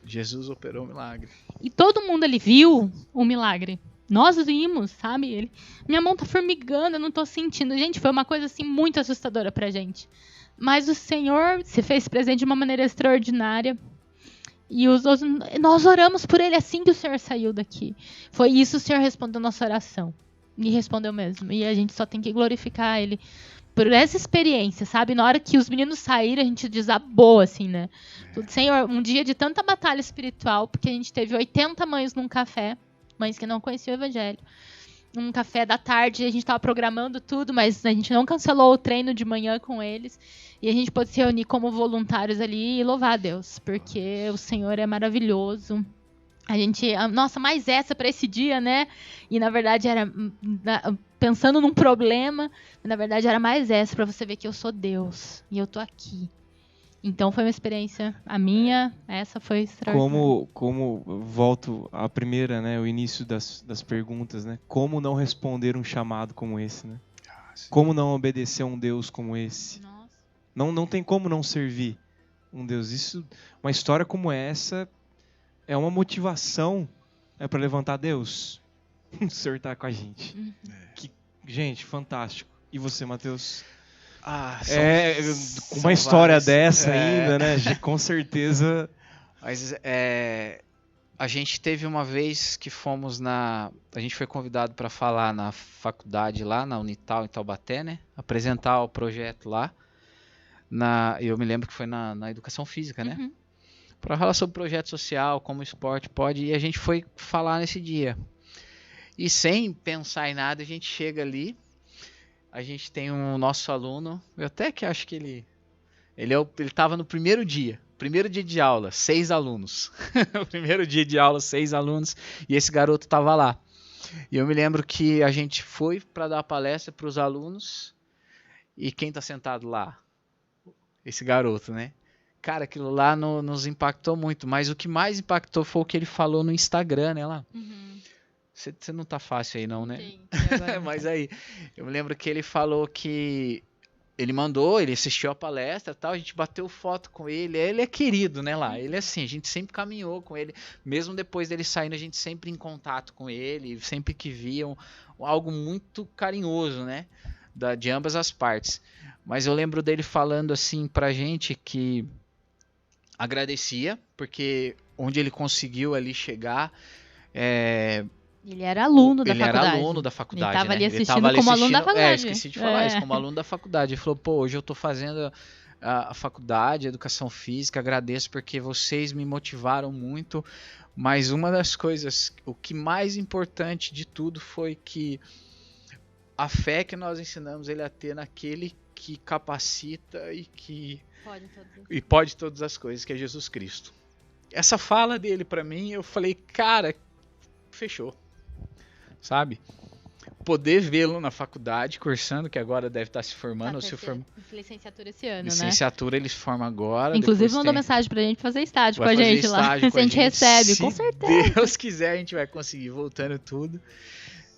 Jesus operou um milagre. E todo mundo ali viu o milagre. Nós vimos, sabe? Minha mão tá formigando, eu não tô sentindo. Gente, foi uma coisa assim muito assustadora pra gente. Mas o Senhor se fez presente de uma maneira extraordinária. E nós oramos por ele assim que o Senhor saiu daqui. Foi isso, o Senhor respondeu a nossa oração. E respondeu mesmo. E a gente só tem que glorificar ele por essa experiência, sabe? Na hora que os meninos saíram, a gente desabou, assim, né? Senhor, um dia de tanta batalha espiritual, porque a gente teve 80 mães num café, mães que não conheciam o evangelho. Um café da tarde, a gente estava programando tudo, mas a gente não cancelou o treino de manhã com eles. E a gente pôde se reunir como voluntários ali e louvar a Deus, porque o Senhor é maravilhoso. A gente, nossa, mais essa para esse dia, né? E na verdade era pensando num problema, na verdade era mais essa para você ver que eu sou Deus e eu tô aqui. Então foi uma experiência, a minha, essa foi extraordinária. Como volto à primeira, né, o início das perguntas, né? Como não responder um chamado como esse, né? Como não obedecer a um Deus como esse? Nossa. Não tem como não servir um Deus. Uma história como essa é uma motivação para levantar Deus. O Senhor tá com a gente. Gente, fantástico. E você, Matheus? Com uma história dessa ainda, né? Com certeza. Mas a gente teve uma vez que fomos a gente foi convidado para falar na faculdade lá, na Unital, em Taubaté, né? Apresentar o projeto lá. Eu me lembro que foi na educação física, né? Para falar sobre projeto social, como o esporte pode, e a gente foi falar nesse dia. E sem pensar em nada, a gente chega ali, a gente tem um nosso aluno, eu até que acho que ele estava no primeiro dia de aula, 6 alunos. O primeiro dia de aula, 6 alunos, e esse garoto estava lá. E eu me lembro que a gente foi para dar a palestra para os alunos, e quem está sentado lá? Esse garoto, né? Cara, aquilo lá nos impactou muito, mas o que mais impactou foi o que ele falou no Instagram, né, lá. Você não tá fácil aí não, né? Sim, mas aí, eu me lembro que ele falou que ele assistiu a palestra e tal, a gente bateu foto com ele é querido, né, lá. Ele assim, a gente sempre caminhou com ele, mesmo depois dele saindo, a gente sempre em contato com ele, sempre que viam, algo muito carinhoso, né, de ambas as partes. Mas eu lembro dele falando assim pra gente que agradecia, porque onde ele conseguiu ali chegar, Ele era aluno da Ele faculdade. era aluno da faculdade, Ele tava ali né? assistindo como aluno da faculdade. Esqueci de falar isso, como aluno da faculdade. Ele falou, pô, hoje eu tô fazendo a faculdade, a educação física, agradeço porque vocês me motivaram muito, mas uma das coisas, o que mais importante de tudo foi que a fé que nós ensinamos ele a ter naquele que capacita e pode todas as coisas, que é Jesus Cristo. Essa fala dele pra mim, eu falei, cara, fechou. Sabe? Poder vê-lo na faculdade, cursando, que agora deve estar se formando. Ou se formando. Licenciatura esse ano, Licenciatura ele se forma agora. Inclusive mandou mensagem pra gente fazer estágio com a gente lá. Se a gente recebe, com certeza. Se Deus quiser, a gente vai conseguir, voltando tudo.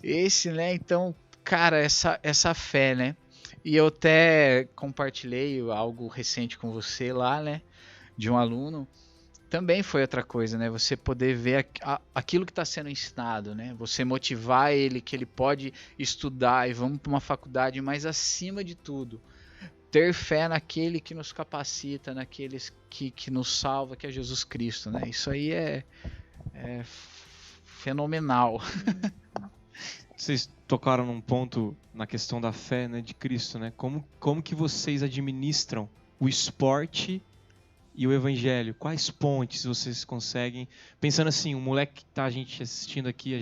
Esse, né? Então, cara, essa fé, né? E eu até compartilhei algo recente com você lá, né? De um aluno. Também foi outra coisa, né? Você poder ver aquilo que está sendo ensinado, né? Você motivar ele, que ele pode estudar e vamos para uma faculdade, mas acima de tudo, ter fé naquele que nos capacita, naquele que nos salva, que é Jesus Cristo, né? Isso aí é fenomenal. Vocês tocaram num ponto na questão da fé, né, de Cristo, né? Como que vocês administram o esporte e o evangelho? Quais pontes vocês conseguem? Pensando assim, um moleque que tá assistindo aqui,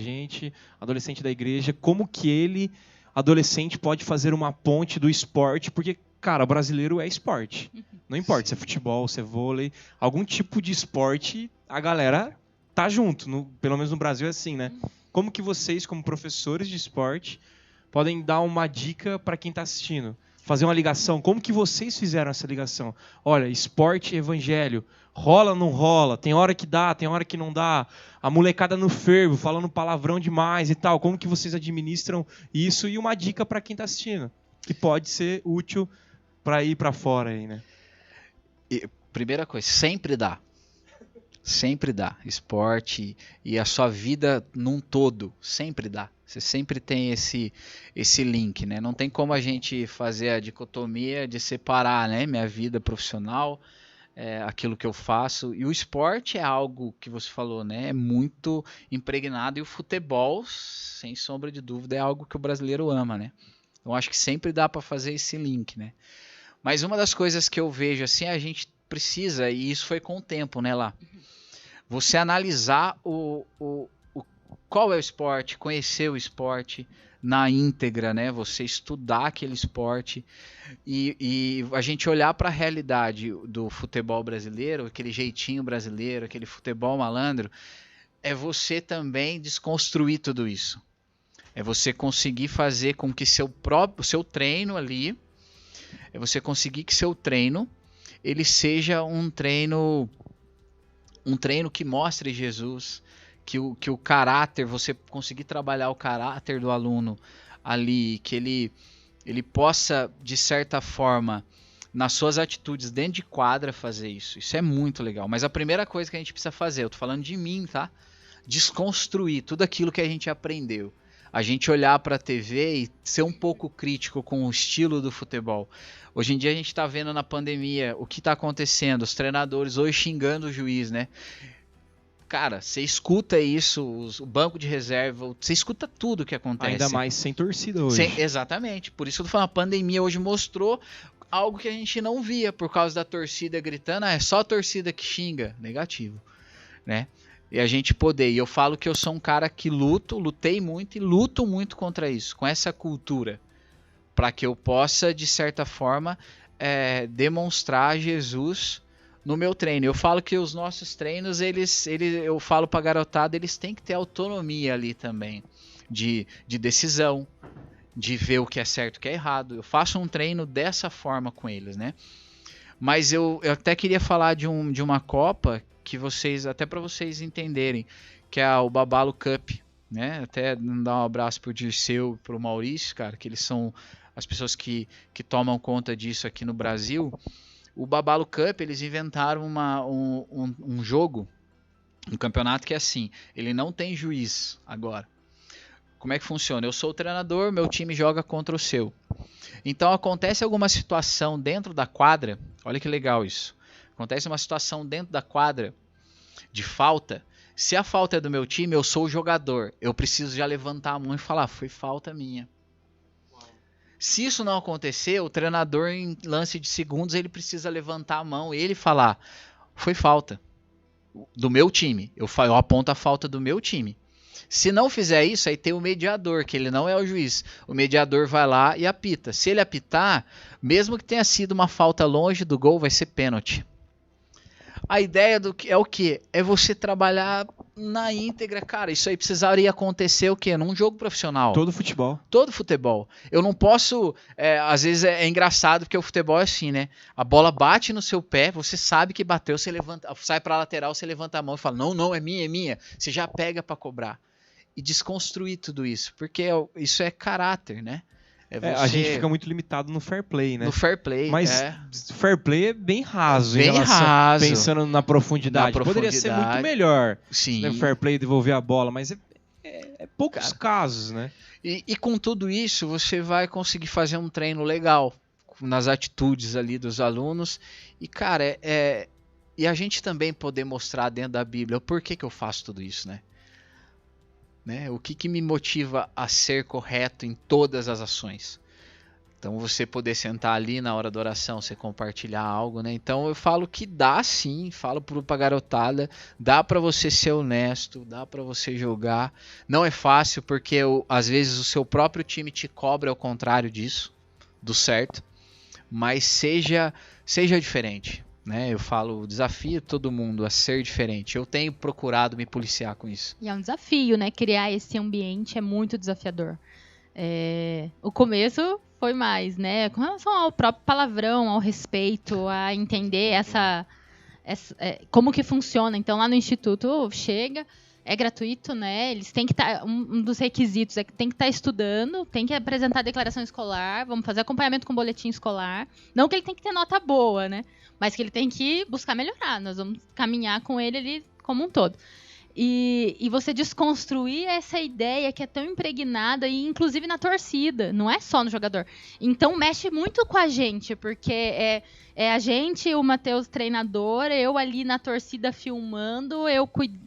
adolescente da igreja, como que ele, adolescente, pode fazer uma ponte do esporte? Porque, cara, brasileiro é esporte. Não importa se é futebol, se é vôlei, algum tipo de esporte, a galera tá junto. Pelo menos no Brasil é assim, né? Como que vocês, como professores de esporte, podem dar uma dica para quem está assistindo? Fazer uma ligação. Como que vocês fizeram essa ligação? Olha, esporte e evangelho. Rola ou não rola? Tem hora que dá, tem hora que não dá. A molecada no fervo, falando palavrão demais e tal. Como que vocês administram isso? E uma dica para quem está assistindo, que pode ser útil para ir para fora aí, né? Primeira coisa, sempre dá. Sempre dá. Esporte e a sua vida num todo, sempre dá. Você sempre tem esse link, né? Não tem como a gente fazer a dicotomia de separar, né? Minha vida profissional, aquilo que eu faço. E o esporte é algo que você falou, né? É muito impregnado. E o futebol, sem sombra de dúvida, é algo que o brasileiro ama, né? Eu acho que sempre dá para fazer esse link, né? Mas uma das coisas que eu vejo, assim, a gente precisa, e isso foi com o tempo, né, lá? Você analisar qual é o esporte, conhecer o esporte na íntegra, né? Você estudar aquele esporte e a gente olhar para a realidade do futebol brasileiro, aquele jeitinho brasileiro, aquele futebol malandro, é você também desconstruir tudo isso. É você conseguir fazer com que seu treino ali, é você conseguir que seu treino ele seja um treino que mostre Jesus, que o caráter, você conseguir trabalhar o caráter do aluno ali, que ele possa, de certa forma, nas suas atitudes dentro de quadra fazer isso. Isso é muito legal. Mas a primeira coisa que a gente precisa fazer, eu tô falando de mim, tá? Desconstruir tudo aquilo que a gente aprendeu. A gente olhar para a TV e ser um pouco crítico com o estilo do futebol. Hoje em dia a gente está vendo na pandemia o que está acontecendo, os treinadores hoje xingando o juiz, né? Cara, você escuta isso, o banco de reserva, você escuta tudo o que acontece. Ainda mais sem torcida hoje. Exatamente, por isso que eu tô falando, a pandemia hoje mostrou algo que a gente não via por causa da torcida gritando, é só a torcida que xinga, negativo, né? E a gente poder, e eu falo que eu sou um cara que lutei muito e luto muito contra isso, com essa cultura, para que eu possa, de certa forma, demonstrar Jesus no meu treino. Eu falo que os nossos treinos, eu falo pra garotada, eles têm que ter autonomia ali também, de decisão, de ver o que é certo e o que é errado. Eu faço um treino dessa forma com eles, né? Mas eu até queria falar de uma Copa que vocês, até para vocês entenderem, que é o Babalo Cup, né? Até dar um abraço pro Dirceu e pro Maurício, cara, que eles são as pessoas que tomam conta disso aqui no Brasil. O Babalo Cup, eles inventaram um jogo, um campeonato que é assim, ele não tem juiz agora. Como é que funciona? Eu sou o treinador, meu time joga contra o seu. Então acontece alguma situação dentro da quadra, olha que legal isso. Acontece uma situação dentro da quadra de falta Se a falta é do meu time, eu sou o jogador. Eu preciso já levantar a mão e falar, foi falta minha. Se isso não acontecer, o treinador em lance de segundos, ele precisa levantar a mão e ele falar, foi falta do meu time. Eu aponto a falta do meu time. Se não fizer isso, aí tem o mediador, que ele não é o juiz. O mediador vai lá e apita. Se ele apitar, mesmo que tenha sido uma falta longe do gol, vai ser pênalti. A ideia é o quê? É você trabalhar na íntegra, cara. Isso aí precisaria acontecer o quê? Num jogo profissional. Todo futebol. Todo futebol. Eu não posso... às vezes é engraçado, porque o futebol é assim, né? A bola bate no seu pé, você sabe que bateu, você levanta, sai pra lateral, você levanta a mão e fala, não, é minha, é minha. Você já pega pra cobrar. E desconstruir tudo isso. Porque isso é caráter, né? A gente fica muito limitado no fair play, né? No fair play, mas fair play é bem raso. Bem raso. Pensando na profundidade. Poderia ser muito melhor. Sim. Né, fair play devolver a bola, mas é poucos casos, né? E com tudo isso, você vai conseguir fazer um treino legal nas atitudes ali dos alunos. E, cara, e a gente também poder mostrar dentro da Bíblia o porquê que eu faço tudo isso, né? O que me motiva a ser correto em todas as ações. Então você poder sentar ali na hora da oração, você compartilhar algo, né? Então eu falo que dá sim, falo pra garotada, dá pra você ser honesto, dá pra você jogar. Não é fácil porque às vezes o seu próprio time te cobra ao contrário disso, do certo, mas seja diferente. Né? Eu falo, desafio todo mundo a ser diferente. Eu tenho procurado me policiar com isso. E é um desafio, né? Criar esse ambiente é muito desafiador. O começo foi mais, né? Com relação ao próprio palavrão, ao respeito, a entender como que funciona. Então, lá no Instituto, chega, é gratuito, né? Eles têm que estar... Um dos requisitos é que tem que estar estudando, tem que apresentar declaração escolar, vamos fazer acompanhamento com boletim escolar. Não que ele tem que ter nota boa, né? Mas que ele tem que buscar melhorar. Nós vamos caminhar com ele ali como um todo. E você desconstruir essa ideia que é tão impregnada, e inclusive na torcida, não é só no jogador. Então mexe muito com a gente, porque é a gente, o Matheus treinador, eu ali na torcida filmando,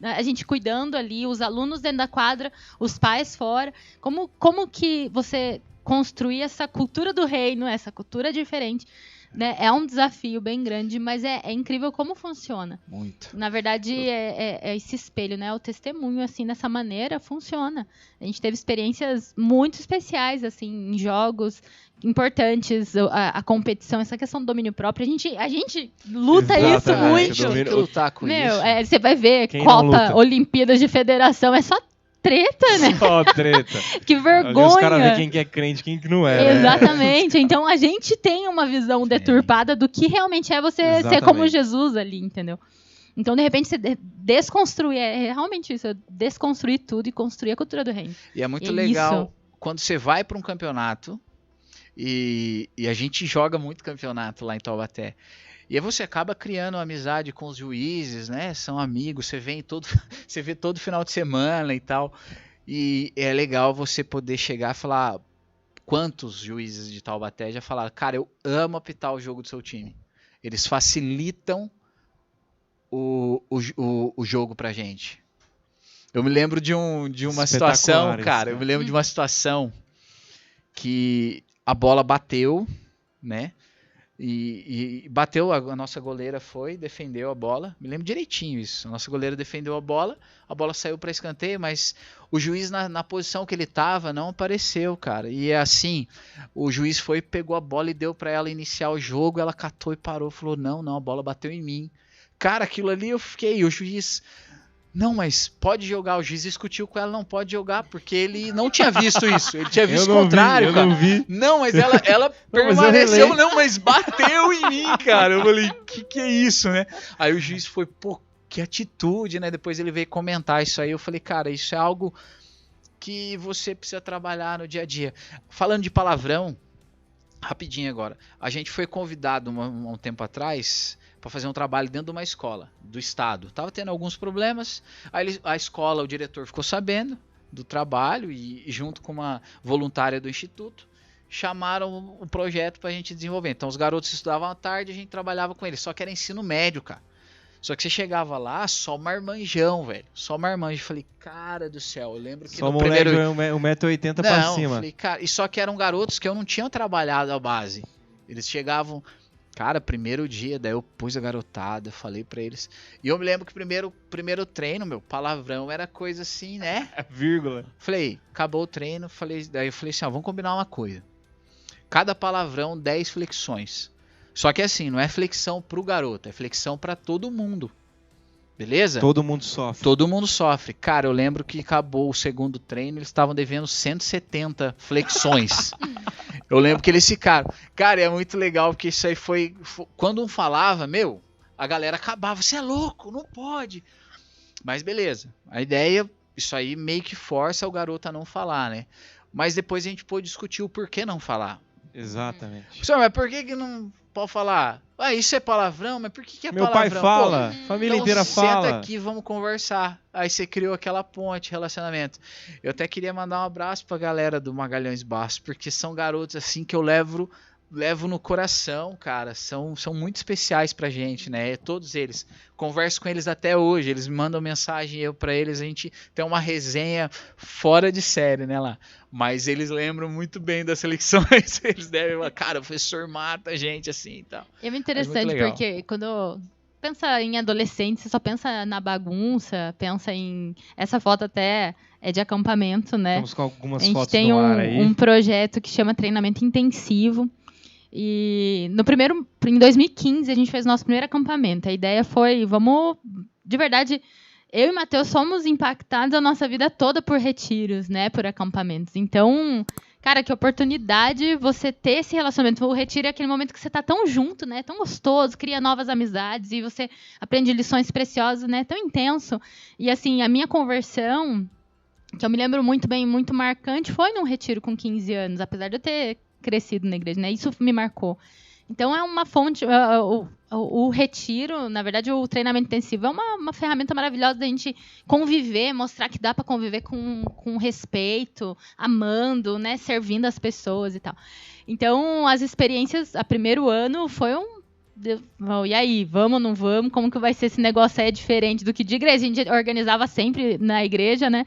a gente cuidando ali, os alunos dentro da quadra, os pais fora. Como que você construir essa cultura do reino, essa cultura diferente, né? É um desafio bem grande, mas é incrível como funciona. Muito. Na verdade, é esse espelho, né? O testemunho, assim, dessa maneira, funciona. A gente teve experiências muito especiais, assim, em jogos importantes, a competição, essa questão do domínio próprio. A gente luta isso muito. Tem que lutar com isso. Você vai ver Copa, Olimpíadas de Federação, é só treta, né? Só treta. Que vergonha. Ali os caras veem quem que é crente e quem que não é. Exatamente. Né? Então a gente tem uma visão deturpada do que realmente é você ser como Jesus ali, entendeu? Então, de repente, você desconstruir, é realmente isso, desconstruir tudo e construir a cultura do reino. E é muito legal quando você vai para um campeonato, e a gente joga muito campeonato lá em Taubaté. E aí você acaba criando uma amizade com os juízes, né? São amigos, você vê todo final de semana e tal. E é legal você poder chegar e falar... Quantos juízes de Taubaté já falaram, cara, eu amo apitar o jogo do seu time. Eles facilitam o jogo pra gente. Eu me lembro de uma situação, cara, eu me lembro de uma situação que a bola bateu, né? E bateu, a nossa goleira defendeu a bola. Me lembro direitinho isso. A nossa goleira defendeu a bola saiu para escanteio, mas o juiz na posição que ele estava não apareceu, cara. E é assim, o juiz pegou a bola e deu para ela iniciar o jogo, ela catou e parou, falou, não, a bola bateu em mim. Cara, aquilo ali eu fiquei, o juiz... Não, mas pode jogar. O juiz discutiu com ela, não pode jogar, porque ele não tinha visto isso. Ele tinha visto o contrário, cara. Eu não vi. Não, mas ela permaneceu, mas bateu em mim, cara. Eu falei, que é isso, né? Aí o juiz foi, pô, que atitude, né? Depois ele veio comentar isso aí. Eu falei, cara, isso é algo que você precisa trabalhar no dia a dia. Falando de palavrão, rapidinho agora. A gente foi convidado um tempo atrás... para fazer um trabalho dentro de uma escola do estado. Tava tendo alguns problemas, aí a escola, o diretor ficou sabendo do trabalho e junto com uma voluntária do instituto, chamaram o projeto para a gente desenvolver. Então os garotos estudavam à tarde, a gente trabalhava com eles, só que era ensino médio, cara. Só que você chegava lá, só marmanjão, velho. Só marmanjo. Eu falei, cara do céu, eu lembro que Só no moleque primeiro... 1,80 m pra Não, cima. falei, cara, e só que eram garotos que eu não tinha trabalhado a base. Eles chegavam, cara, primeiro dia, daí eu pus a garotada, falei pra eles. E eu me lembro que primeiro treino, meu, palavrão era coisa assim, né? Vírgula. Falei, acabou o treino, daí eu falei assim, ó, vamos combinar uma coisa. Cada palavrão, 10 flexões. Só que assim, não é flexão pro garoto, é flexão pra todo mundo. Beleza? Todo mundo sofre. Todo mundo sofre. Cara, eu lembro que acabou o segundo treino, eles estavam devendo 170 flexões. Eu lembro que eles ficaram. Cara, é muito legal porque isso aí foi... Quando um falava, meu, a galera acabava. Você é louco, não pode. Mas beleza. A ideia, isso aí meio que força o garoto a não falar, né? Mas depois a gente pôde discutir o porquê não falar. Exatamente. Professor, mas por que não pode falar? Ah, isso é palavrão? Mas por que é Meu palavrão? pai fala, família então inteira fala. senta aqui, vamos conversar. Aí você criou aquela ponte, relacionamento. Eu até queria mandar um abraço pra galera do Magalhães Bastos, porque são garotos assim que eu levo no coração, cara. São muito especiais pra gente, né? Todos eles. Converso com eles até hoje. Eles me mandam mensagem, eu pra eles. A gente tem uma resenha fora de série, né, lá. Mas eles lembram muito bem das eleições. Eles devem falar, cara, o professor mata a gente assim e tal. É muito interessante legal. porque quando pensa em adolescente, você só pensa na bagunça, pensa em... Essa foto até é de acampamento, né? Estamos com algumas A gente fotos tem no ar aí. um projeto que chama Treinamento Intensivo. E em 2015 a gente fez nosso primeiro acampamento. A ideia foi, de verdade, eu e o Matheus somos impactados a nossa vida toda por retiros, né, por acampamentos. Então, cara, que oportunidade você ter esse relacionamento. O retiro é aquele momento que você tá tão junto, né, tão gostoso, cria novas amizades e você aprende lições preciosas, né, tão intenso. E assim, a minha conversão, que eu me lembro muito bem, muito marcante, foi num retiro com 15 anos, apesar de eu ter crescido na igreja, né? Isso me marcou. Então é uma fonte, o retiro, na verdade o treinamento intensivo é uma ferramenta maravilhosa da gente conviver, mostrar que dá para conviver com respeito, amando, né? Servindo as pessoas e tal. Então as experiências, a primeiro ano foi e aí, vamos ou não vamos? Como que vai ser esse negócio aí? É diferente do que de igreja, a gente organizava sempre na igreja, né?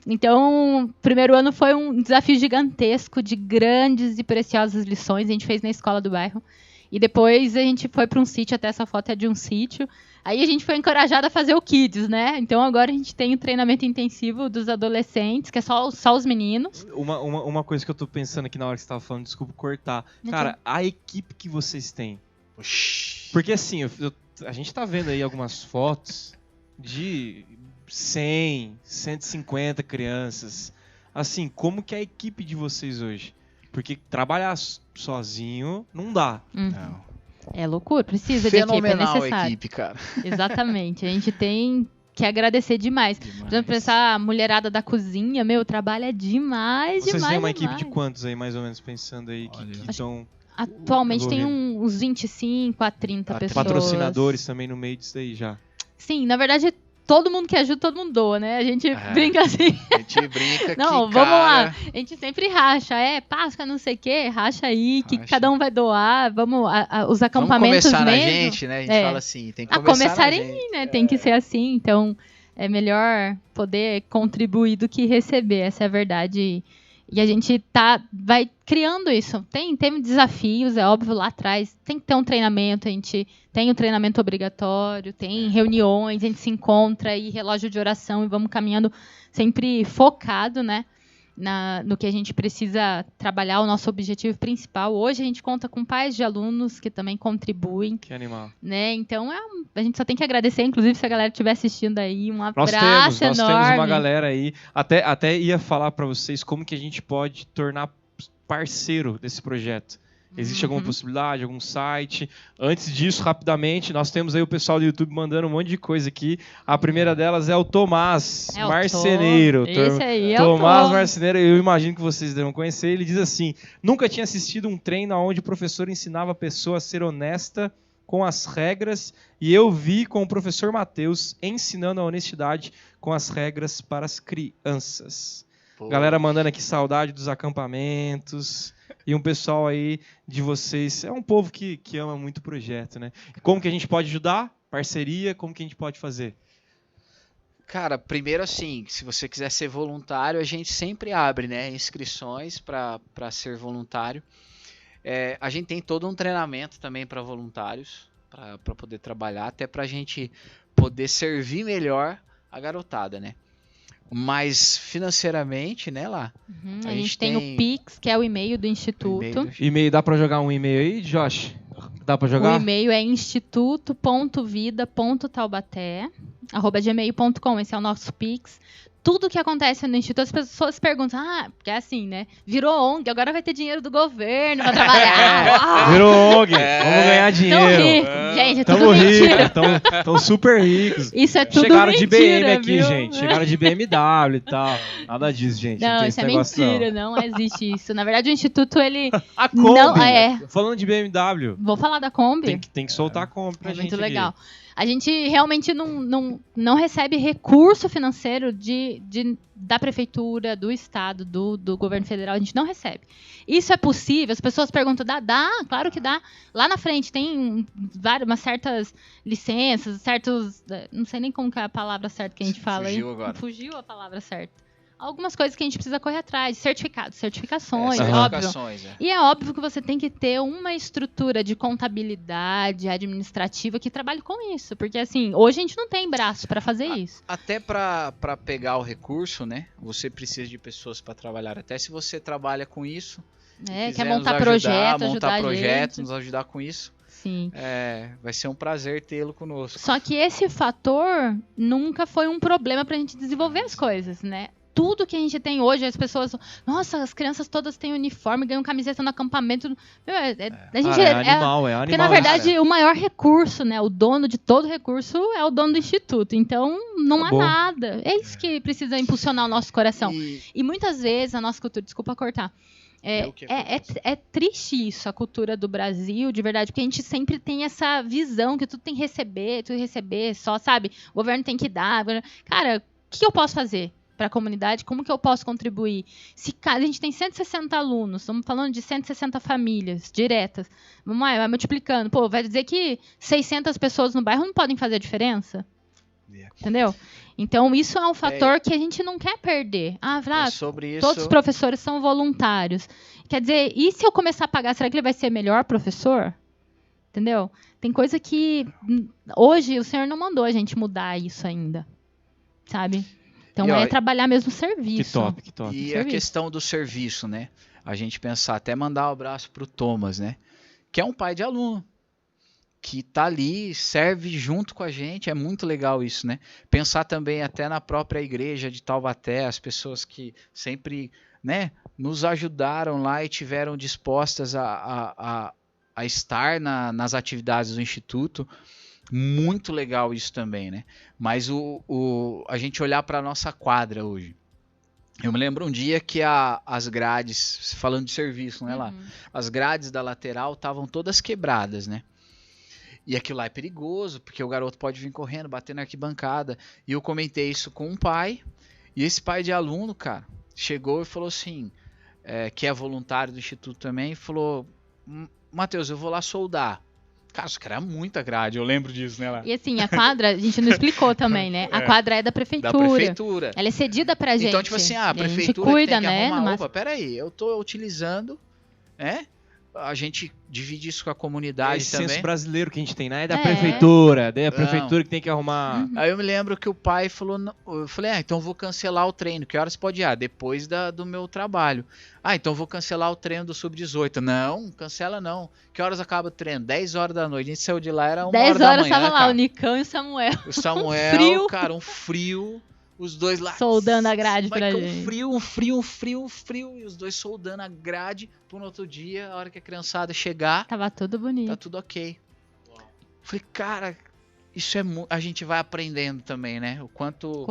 Então, o primeiro ano foi um desafio gigantesco de grandes e preciosas lições. A gente fez na escola do bairro. E depois a gente foi para um sítio, até essa foto é de um sítio. Aí a gente foi encorajada a fazer o Kids, né? Então agora a gente tem o treinamento intensivo dos adolescentes, que é só os meninos. Uma coisa que eu tô pensando aqui na hora que você tava falando, desculpa cortar. Cara, a equipe que vocês têm. Porque assim, a gente tá vendo aí algumas fotos de 100, 150 crianças. Assim, como que é a equipe de vocês hoje? Porque trabalhar sozinho não dá. Não. É loucura, precisa de equipe, é Fenomenal a necessário. equipe, cara. Exatamente, a gente tem que agradecer demais. Por exemplo, pensar a mulherada da cozinha, meu, trabalha demais, Vocês demais, têm uma demais. equipe de quantos aí, mais ou menos, pensando aí, que estão... Atualmente tem uns 25 a 30 pessoas. Patrocinadores também no meio disso aí já. Sim, na verdade, todo mundo que ajuda, todo mundo doa, né? A gente brinca assim. A gente brinca que, não, vamos lá. A gente sempre racha. Páscoa, não sei o quê, racha aí, que cada um vai doar. Vamos, os acampamentos vamos começar mesmo. Na gente, né? A gente fala assim, tem que começar em mim, né? Tem que ser assim. Então, é melhor poder contribuir do que receber. Essa é a verdade. E a gente vai criando isso. Tem desafios, é óbvio, lá atrás. Tem que ter um treinamento, a gente tem o treinamento obrigatório, tem reuniões, a gente se encontra e relógio de oração e vamos caminhando sempre focado, né? No que a gente precisa trabalhar, o nosso objetivo principal. Hoje a gente conta com pais de alunos que também contribuem. Que animal. Né? Então a gente só tem que agradecer, inclusive se a galera estiver assistindo aí, um abraço nós enorme. Nós temos uma galera aí, até ia falar para vocês como que a gente pode tornar parceiro desse projeto. Existe alguma possibilidade, algum site? Antes disso, rapidamente, nós temos aí o pessoal do YouTube mandando um monte de coisa aqui. A primeira delas é o Tomás Marceneiro. Esse aí é Tomás Marceneiro, eu imagino que vocês devem conhecer. Ele diz assim: nunca tinha assistido um treino onde o professor ensinava a pessoa a ser honesta com as regras, e eu vi com o professor Matheus ensinando a honestidade com as regras para as crianças. Pô. Galera mandando aqui saudade dos acampamentos. E um pessoal aí de vocês, é um povo que ama muito o projeto, né? Como que a gente pode ajudar? parceria? Como que a gente pode fazer? Cara, primeiro assim, se você quiser ser voluntário, a gente sempre abre, né, inscrições para ser voluntário. A gente tem todo um treinamento também para voluntários, para poder trabalhar, até para a gente poder servir melhor a garotada, né? Mas financeiramente, né, lá. A gente tem o Pix, que é o e-mail do Instituto. E-mail, dá para jogar um e-mail aí, Josh? Dá para jogar? O e-mail é instituto.vida.taubaté@gmail.com. Esse é o nosso Pix. Tudo que acontece no Instituto, as pessoas perguntam, porque é assim, né? Virou ONG, agora vai ter dinheiro do governo pra trabalhar. Virou ONG, vamos ganhar dinheiro. Tão rico. Gente, é tudo mentira. Tão super ricos. Isso é tudo Chegaram mentira, de BM aqui, viu? gente. Chegaram de BMW e tal. Nada disso, gente. Não, tem isso esse é negócio, mentira, não existe isso. Na verdade, o Instituto, ele... A Kombi. Não, Falando de BMW. Vou falar da Kombi. Tem que soltar a Kombi pra gente. Muito legal. A gente realmente não recebe recurso financeiro da prefeitura, do estado, do governo federal. A gente não recebe. Isso é possível? As pessoas perguntam, dá? Claro que dá. Lá na frente tem umas certas licenças, certos... Não sei nem como que é a palavra certa que a gente fala. Fugiu agora. Fugiu a palavra certa. Algumas coisas que a gente precisa correr atrás, certificações, certificações, óbvio. E é óbvio que você tem que ter uma estrutura de contabilidade administrativa que trabalhe com isso, porque assim, hoje a gente não tem braço para fazer isso. Até para pegar o recurso, né? Você precisa de pessoas para trabalhar. Até se você trabalha com isso, quer montar projeto, ajudar a gente. nos ajudar com isso. Sim. Vai ser um prazer tê-lo conosco. Só que esse fator nunca foi um problema pra gente desenvolver as coisas, né? Tudo que a gente tem hoje, as pessoas... Nossa, as crianças todas têm uniforme, ganham camiseta no acampamento. Animal. Porque, na verdade, o maior recurso, né? O dono de todo recurso é o dono do Instituto. Então, não há nada. É isso que precisa impulsionar o nosso coração. E muitas vezes, a nossa cultura... Desculpa cortar. É triste isso, a cultura do Brasil, de verdade, porque a gente sempre tem essa visão que tudo tem que receber só, sabe? O governo tem que dar. Cara, o que eu posso fazer para a comunidade? Como que eu posso contribuir? Se a gente tem 160 alunos, estamos falando de 160 famílias diretas, vamos lá, vai multiplicando. Pô, vai dizer que 600 pessoas no bairro não podem fazer a diferença? Entendeu? Então, isso é um fator que a gente não quer perder. Sobre isso... Todos os professores são voluntários. Quer dizer, e se eu começar a pagar, será que ele vai ser melhor professor? Entendeu? Tem coisa que... Hoje, o senhor não mandou a gente mudar isso ainda. Sabe? Então, trabalhar mesmo o serviço. Que top. E a questão do serviço, né? A gente pensar, até mandar um abraço pro Thomas, né? Que é um pai de aluno. Que tá ali, serve junto com a gente, é muito legal isso, né? Pensar também até na própria igreja de Taubaté, as pessoas que sempre, né, nos ajudaram lá e tiveram dispostas a estar nas atividades do Instituto. Muito legal isso também, né? Mas a gente olhar para a nossa quadra hoje. Eu me lembro um dia que as grades, falando de serviço, não é lá? As grades da lateral estavam todas quebradas, né? E aquilo lá é perigoso, porque o garoto pode vir correndo, bater na arquibancada. E eu comentei isso com um pai, e esse pai de aluno, cara, chegou e falou assim, que é voluntário do Instituto também, e falou, Matheus, eu vou lá soldar. Cara, isso era muita grade, eu lembro disso, né? Lá. E assim, a quadra, a gente não explicou também, né? A quadra é da prefeitura. Da prefeitura. Ela é cedida pra gente. Então, tipo assim, a prefeitura gente cuida, tem que né? arrumar. Opa, peraí, eu tô utilizando, né? A gente divide isso com a comunidade esse também. Senso brasileiro que a gente tem, né? É da prefeitura. É a prefeitura que tem que arrumar. Aí eu me lembro que o pai falou, eu falei, então eu vou cancelar o treino. Que horas pode ir? Depois do meu trabalho. Então eu vou cancelar o treino do Sub-18. Não, cancela não. Que horas acaba o treino? 10 horas da noite. A gente saiu de lá, era 1 hora da manhã. 10 horas tava lá, o Nicão e o Samuel. O Samuel, cara, um frio. Os dois lá... Soldando a grade pra gente. Um frio. E os dois soldando a grade. Por no outro dia, a hora que a criançada chegar... Tava tudo bonito. Tá tudo ok. Falei, cara... Isso a gente vai aprendendo também, né? O quanto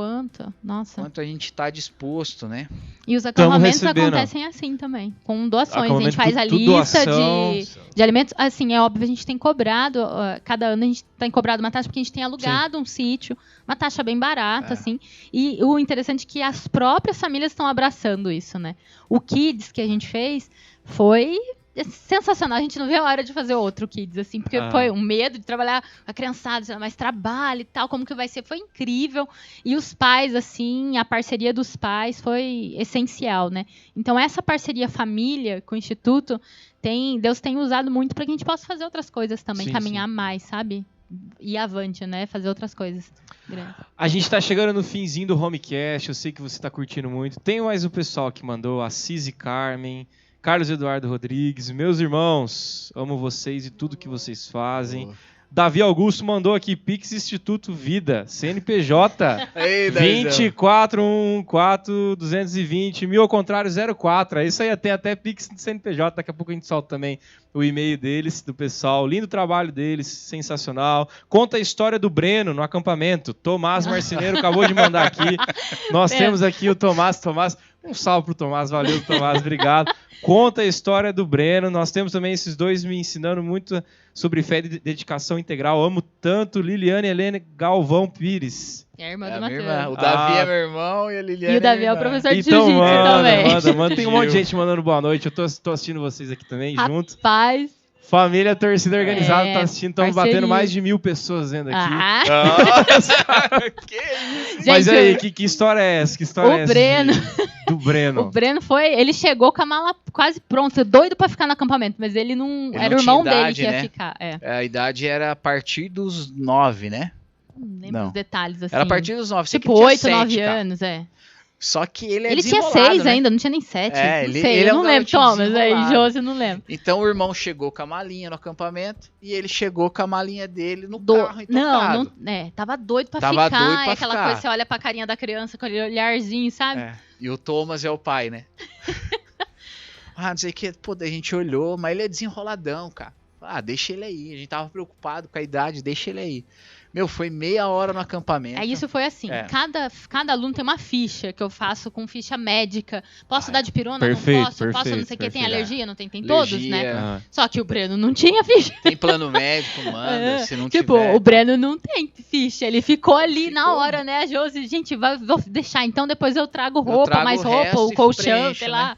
a gente tá disposto, né? E os acampamentos acontecem assim também, com doações. A gente faz a lista de alimentos. Assim, é óbvio, a gente tem cobrado, cada ano a gente tem cobrado uma taxa, porque a gente tem alugado um sítio, uma taxa bem barata, assim. E o interessante é que as próprias famílias estão abraçando isso, né? O Kids que a gente fez foi sensacional. A gente não vê a hora de fazer outro Kids, assim, porque foi um medo de trabalhar com a criançada, mais trabalho e tal, como que vai ser. Foi incrível. E os pais, assim, a parceria dos pais foi essencial, né? Então, essa parceria família com o Instituto, Deus tem usado muito para que a gente possa fazer outras coisas também, caminhar mais, sabe? Ir avante, né? Fazer outras coisas grandes. A gente tá chegando no finzinho do Homecast, eu sei que você tá curtindo muito. Tem mais um pessoal que mandou, a Cizi Carmen, Carlos Eduardo Rodrigues, meus irmãos, amo vocês e tudo que vocês fazem. Davi Augusto mandou aqui, Pix Instituto Vida, CNPJ, 2414220, 1000 ao contrário 04. Isso aí tem até Pix do CNPJ, daqui a pouco a gente solta também o e-mail deles, do pessoal. Lindo trabalho deles, sensacional. Conta a história do Breno no acampamento. Tomás Marceneiro acabou de mandar aqui. Nós temos aqui o Tomás. Um salve pro Tomás, valeu Tomás, obrigado. Conta a história do Breno. Nós temos também esses dois me ensinando muito sobre fé e dedicação integral. Amo tanto Liliane Helene Galvão Pires. É a irmã do Matheus. O Davi é meu irmão e a Liliane E o Davi é o professor de então, jiu-jitsu também. Manda. Tem um monte de gente mandando boa noite. Eu tô assistindo vocês aqui também, junto. Rapaz. Família Torcida Organizada tá assistindo. Estamos batendo mais de 1000 pessoas vendo aqui. Nossa, que isso? Mas aí, que história é essa? Que história é essa? Do Breno. O Breno ele chegou com a mala quase pronta, doido pra ficar no acampamento, mas ele não era o irmão dele que ia ficar. A idade era a partir dos 9, né? Não lembro os detalhes assim. Era a partir dos 9. Tipo 8, 9 anos, Só que ele Ele tinha 6 né? ainda, não tinha nem 7. Não sei, ele eu não lembro, Thomas, Josi, não lembro. Então o irmão chegou com a malinha no acampamento e ele chegou com a malinha dele no carro intocado. Tava doido pra ficar. Aquela coisa, você olha pra carinha da criança com aquele olharzinho, sabe? E o Thomas é o pai, né? Não sei o que, pô, daí a gente olhou, mas ele é desenroladão, cara. Deixa ele aí, a gente tava preocupado com a idade, deixa ele aí. Meu, foi meia hora no acampamento. Isso foi assim, cada aluno tem uma ficha que eu faço com ficha médica. Posso dar de pirona? Perfeito, não posso? perfeito, posso, não sei o que, tem alergia? Não tem? Tem alergia, todos, né? Só que o Breno não tinha ficha. Tem plano médico, manda, se não tipo, tiver. o Breno não tem ficha, ele ficou ali na hora, né, a Josi? Gente, vou deixar, então depois eu trago roupa, o colchão, sei lá.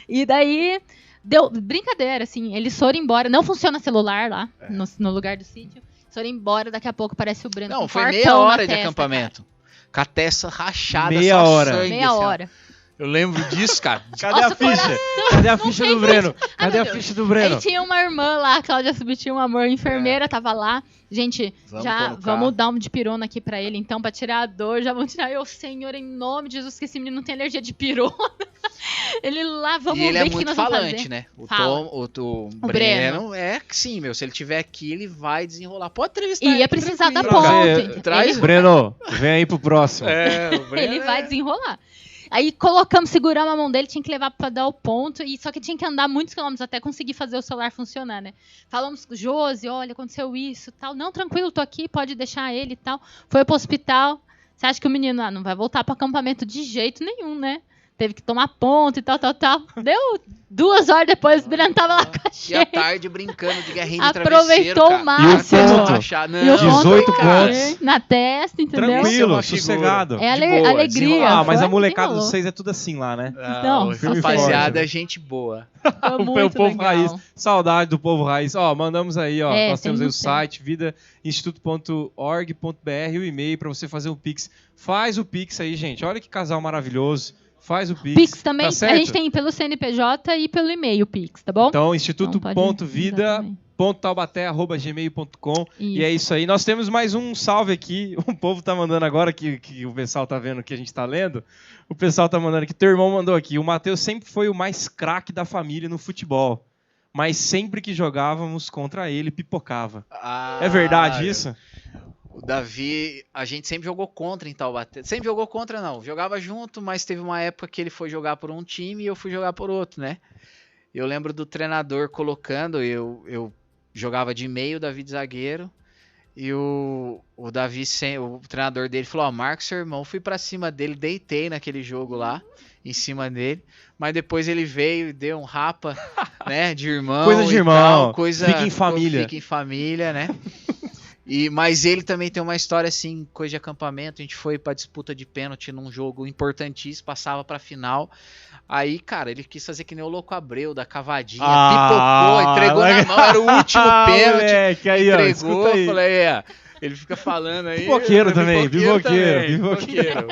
E daí, deu brincadeira, assim, eles foram embora, não funciona celular lá, no lugar do sítio. Foram embora, daqui a pouco parece o Breno. Não, foi meia hora de acampamento. Com a testa rachada, meia hora. Sangue, meia hora. Eu lembro disso, cara. Cadê a ficha? Cadê a ficha do Breno? Cadê a ficha do Breno? Aí tinha uma irmã lá, a Cláudia Subtil, um amor, enfermeira, tava lá. Gente, vamos dar um de pirona aqui pra ele, então, pra tirar a dor. Já vamos tirar. Senhor, em nome de Jesus, que esse menino não tem alergia de pirona. Ele lá, vamos ver o que nós vamos fazer. E ele é muito falante, né? O Breno é que sim, meu. Se ele tiver aqui, ele vai desenrolar. Pode entrevistar ele. Ia precisar dar ponto. Traz, Breno, vem aí pro próximo. O Breno ele vai desenrolar. Aí seguramos a mão dele, tinha que levar pra dar o ponto, só que tinha que andar muitos quilômetros até conseguir fazer o celular funcionar, né? Falamos com o Josi, olha, aconteceu isso, tal. Não, tranquilo, tô aqui, pode deixar ele e tal. Foi pro hospital. Você acha que o menino não vai voltar pro acampamento de jeito nenhum, né? Teve que tomar ponto e tal. Deu 2 horas depois, o Breno tava lá com a cheia. E à tarde brincando de guerrinha de aproveitou travesseiro, o máximo. E o ponto? 18 pontos. Na testa, entendeu? Tranquilo, sossegado. É alegria. Mas a molecada dos 6 é tudo assim lá, né? Não, rapaziada, gente boa. O povo raiz. Saudade do povo raiz. Mandamos aí, nós temos aí o site, vidainstituto.org.br, o e-mail pra você fazer o Pix. Faz o Pix aí, gente. Olha que casal maravilhoso. Faz o Pix. Pix também, a gente tem pelo CNPJ e pelo e-mail o Pix, tá bom? Então, instituto.vida.taubaté@gmail.com. E é isso aí. Nós temos mais um salve aqui. O povo tá mandando agora, que o pessoal tá vendo que a gente tá lendo. O pessoal tá mandando aqui. Teu irmão mandou aqui. O Matheus sempre foi o mais craque da família no futebol. Mas sempre que jogávamos contra ele, pipocava. É verdade isso? O Davi, a gente sempre jogou contra em Taubaté. Sempre jogou contra, não. Jogava junto, mas teve uma época que ele foi jogar por um time e eu fui jogar por outro, né? Eu lembro do treinador colocando, eu jogava de meio, o Davi de zagueiro. E o Davi, o treinador dele falou, marca seu irmão. Fui pra cima dele, deitei naquele jogo lá, em cima dele. Mas depois ele veio e deu um rapa, né, de irmão. Coisa de irmão, tal, fica em família. Fica em família, né? Mas ele também tem uma história assim, coisa de acampamento. A gente foi pra disputa de pênalti num jogo importantíssimo, passava pra final. Aí, cara, ele quis fazer que nem o Louco Abreu, da cavadinha, pipocou, entregou na mão, era o último pênalti. Moleque, aí, ó, Entregou, aí. falei, ele fica falando aí. Pipoqueiro também, pipoqueiro.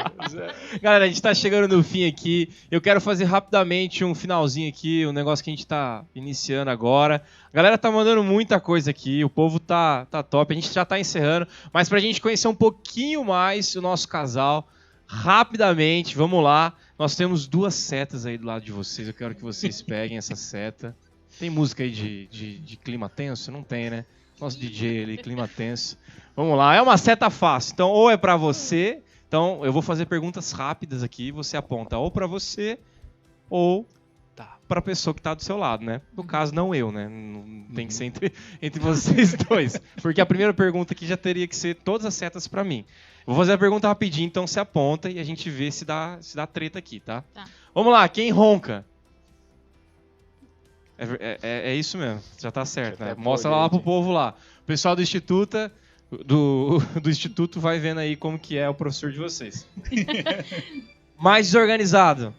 Galera, a gente tá chegando no fim aqui. Eu quero fazer rapidamente um finalzinho aqui, um negócio que a gente tá iniciando agora. A galera tá mandando muita coisa aqui, o povo tá top, a gente já tá encerrando. Mas pra gente conhecer um pouquinho mais o nosso casal, rapidamente, vamos lá. Nós temos 2 setas aí do lado de vocês, eu quero que vocês peguem essa seta. Tem música aí de clima tenso? Não tem, né? Nosso DJ ali, clima tenso. Vamos lá, é uma seta fácil. Então, ou é pra você. Então, eu vou fazer perguntas rápidas aqui. Você aponta ou pra você, ou pra pessoa que tá do seu lado, né? No caso, não eu, né? Não tem que ser entre vocês dois. Porque a primeira pergunta aqui já teria que ser todas as setas pra mim. Vou fazer a pergunta rapidinho, então você aponta e a gente vê se dá treta aqui, tá? Vamos lá, quem ronca? É isso mesmo, já tá certo, né? Mostra lá pro povo lá. O pessoal do Instituto, do Instituto vai vendo aí como que é o professor de vocês. Mais desorganizado.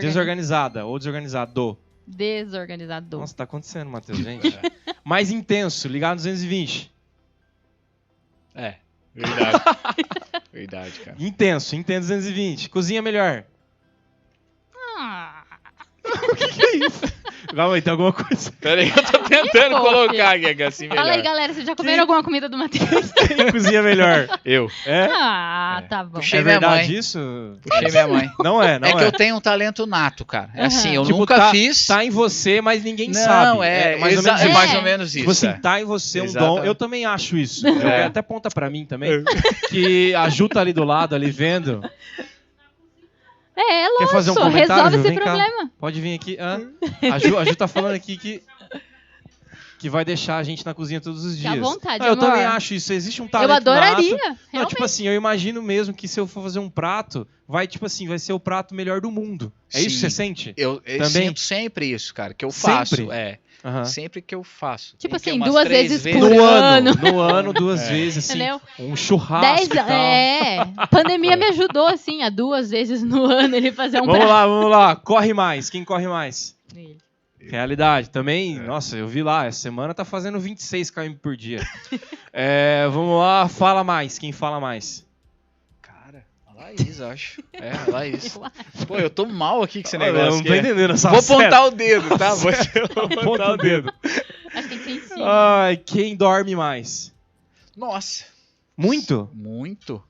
Desorganizada ou desorganizado. Desorganizado. Nossa, tá acontecendo, Matheus, gente. Mais intenso, ligado no 220. Verdade. Verdade, cara. Intenso 220. Cozinha melhor. O que é isso? Calma aí, tem alguma coisa. Peraí, eu tô tentando colocar aqui assim melhor. Fala aí, galera, vocês já comeram alguma comida do Matheus? Quem cozinha melhor? Eu. É? Tá bom. Puxei É minha verdade mãe. isso? Puxei minha mãe. Não é, não é. É que eu tenho um talento nato, cara. É assim, eu Tipo, nunca fiz. Tá em você, mas ninguém Não, sabe. mais ou menos isso. mais ou menos isso. Tipo assim, é. tá em você um Exatamente. dom. Eu também acho isso. Eu quero até ponta pra mim também. Que a Ju tá ali do lado, ali vendo. É lógico, Quer fazer um comentário, resolve Ju? esse Vem cá. problema. Pode vir aqui. A Ju tá falando aqui que vai deixar a gente na cozinha todos os dias. Fica à vontade, Eu amor. também acho isso. Existe um talento Eu adoraria, nato. Não, realmente. tipo assim, eu imagino mesmo que se eu for fazer um prato, vai ser o prato melhor do mundo. É isso que você sente? Eu Também? sinto sempre isso, cara, que eu Sempre? faço. Aham. Sempre que eu faço. Tipo Tem que assim, umas 2 3 vezes por No ano. ano, 2 vezes, assim. Entendeu? Um churrasco 10 e tal. A pandemia me ajudou, assim, a 2 vezes no ano ele fazer um prato. Vamos lá. Corre mais. Quem corre mais? Ele. Realidade. Também, nossa, eu vi lá, essa semana tá fazendo 26 km por dia. Vamos lá, fala mais. Quem fala mais? Cara, a Laís, acho. A Laís. Pô, eu tô mal aqui com esse negócio. Eu não tô entendendo essa Vou seta. apontar o dedo, tá? Vou Aponta o dedo. Acho que tem que ser em cima. Ai, quem dorme mais? Nossa. Muito? Muito.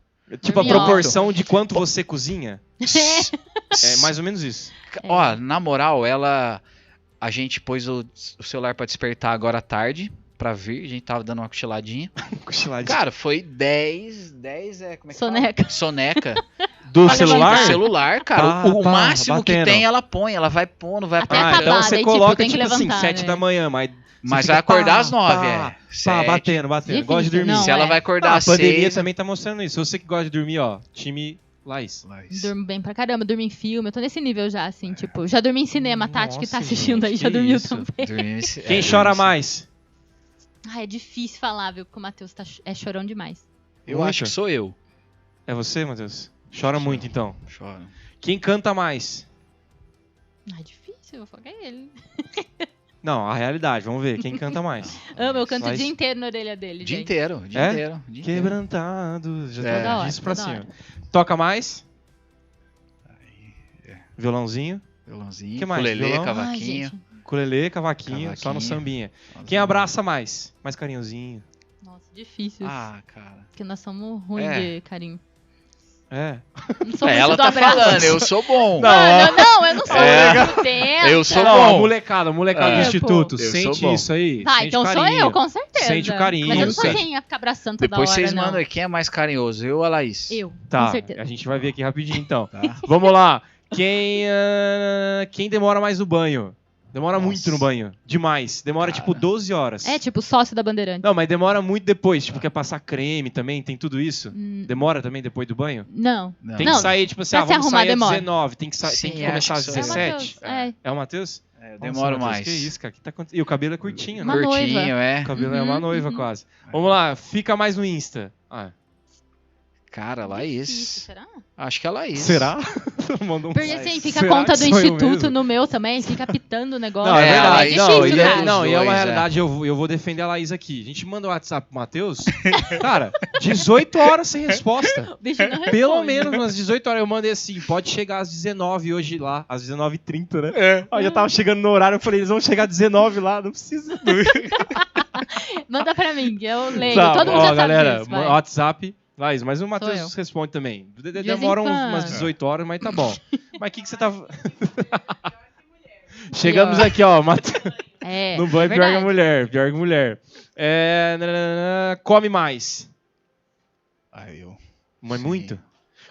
Tipo, a Dorme proporção de quanto você cozinha? É mais ou menos isso. Ó, na moral, a gente pôs o celular pra despertar agora à tarde, pra vir. A gente tava dando uma cochiladinha. Cochiladinha. Cara, foi 10 como é que Soneca. fala? Soneca. Do Olha, celular? Do celular, cara. O máximo batendo. que tem, ela põe. Ela vai pondo, vai Até pondo. acabar, Então você daí, tipo, coloca, tem que tipo assim, levantar, 7 né? da manhã, mas Mas você vai fica acordar às 9, Tá, 7. batendo. Difícil, Gosta de dormir. não, Se ela é. vai acordar A às pandemia 6... também tá mostrando isso. Você que gosta de dormir, ó, time Laís. Durmo bem pra caramba, durmo em filme. Eu tô nesse nível já, assim, tipo, já dormi em cinema. A Tati que tá Nossa, assistindo gente, aí já que dormiu isso? também. Quem chora mais? É difícil falar, viu? Porque o Matheus é chorão demais. Eu Muito? acho que sou eu. É você, Matheus? Chora muito, então. Choro. Quem canta mais? É difícil, eu vou focar ele. Não, a realidade. Vamos ver. Quem canta mais? Amo, eu canto Mas- o dia inteiro na orelha dele, Dia gente. inteiro, dia É? inteiro. Dia inteiro. Quebrantado. Já É. tá Toda hora, disso pra toda cima. Toca mais? Violãozinho? Violãozinho, Que mais? ukulele, Violão? Ai, cavaquinho. gente. Ukulele, cavaquinho, só no sambinha. Quem abraça mais? Mais carinhozinho. Nossa, difícil. Ah, cara. Porque nós somos ruins É. de carinho. É. Não sou muito Ela do tá abraço. falando, eu sou bom. Não. Não, eu não sou É. muito tempo. Eu sou Não, bom. a molecada do É, instituto. pô. Eu Sente sou bom. isso aí. Tá, sente então o sou carinho. eu, com certeza. Sente o carinho, Mas eu não sou sente. quem ia ficar abraçando toda Depois hora, vocês não. mandam aí, quem é mais carinhoso? Eu ou a Laís? Eu, Tá, com certeza. a gente vai ver aqui rapidinho então. Tá. Vamos lá. Quem demora mais no banho? Demora Nossa. muito no banho. Demais. Demora Cara. tipo 12 horas. É, tipo, sócio da Bandeirante. Não, mas demora muito depois. Tipo, quer passar creme também, tem tudo isso? Demora também depois do banho? Não. Tem Não, que sair, tipo assim, pra se vamos arrumar sair às demora. 19. Tem que Sim, começar às acho que sou eu. 17? É. É o Matheus? eu demoro Nossa, Matheus, mais. Que isso, cara? Que tá acontecendo? E o cabelo é curtinho, né? Uma noiva. Curtinho, é. O cabelo é uma noiva uhum. quase. Vamos lá, fica mais no Insta. Cara, Difícil, Laís. será? Acho que é a Laís. Será? Mandou um Porque assim, fica Será a conta que do sou eu instituto mesmo? no meu também, fica pitando o negócio. Não, é É, verdade. Laís, Não, difícil, e é, cara. não, e é uma Dois, realidade, eu vou defender a Laís aqui. A gente manda o WhatsApp pro Matheus, cara, 18 horas sem resposta. O bicho não responde. Pelo menos umas 18 horas. Eu mandei assim, pode chegar às 19 hoje lá, às 19h30, né? Aí eu já tava chegando no horário, eu falei, eles vão chegar às 19 lá, não precisa. Manda pra mim, que eu leio. Tá, Todo mundo ó, já galera, sabe disso, vai. WhatsApp, Laís, mas o Sou Matheus eu. responde também. vez Demora em quando. umas 18 horas, mas tá bom. Mas o que você tá... Chegamos Pior. aqui, ó, Matheus. É, No banho, é pior que a verdade. mulher, pior que a mulher. Come mais. Aí eu. Mas Sim. muito?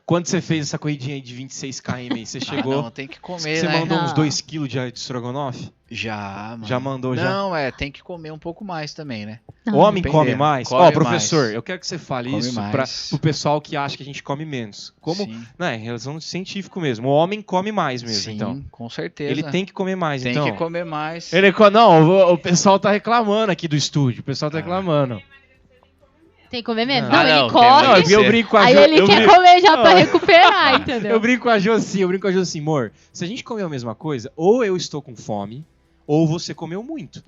Quando você fez essa corridinha aí de 26 km aí, você chegou... Não, tem que comer, Você né? mandou uns Não. 2 kg de estrogonofe? Já, mano. Já mandou, já? Não, tem que comer um pouco mais também, né? Não, Homem dependendo. come mais? Come Ó, professor, mais. eu quero que você fale Come isso mais. pro pessoal que acha que a gente come menos. Como, Sim, né, em relação científico mesmo. O homem come mais mesmo, sim, então. com certeza. Ele tem que comer mais, Tem então. que comer mais. Não, o pessoal tá reclamando aqui do estúdio. O pessoal tá reclamando. Tem que comer menos? Não. Não, Ah, não, ele tem come, mais. eu brinco com a aí Jo. ele eu quer brinco- comer já pra Não. recuperar, entendeu? Eu brinco com a Jo assim, amor, se a gente comer a mesma coisa, ou eu estou com fome, ou você comeu muito.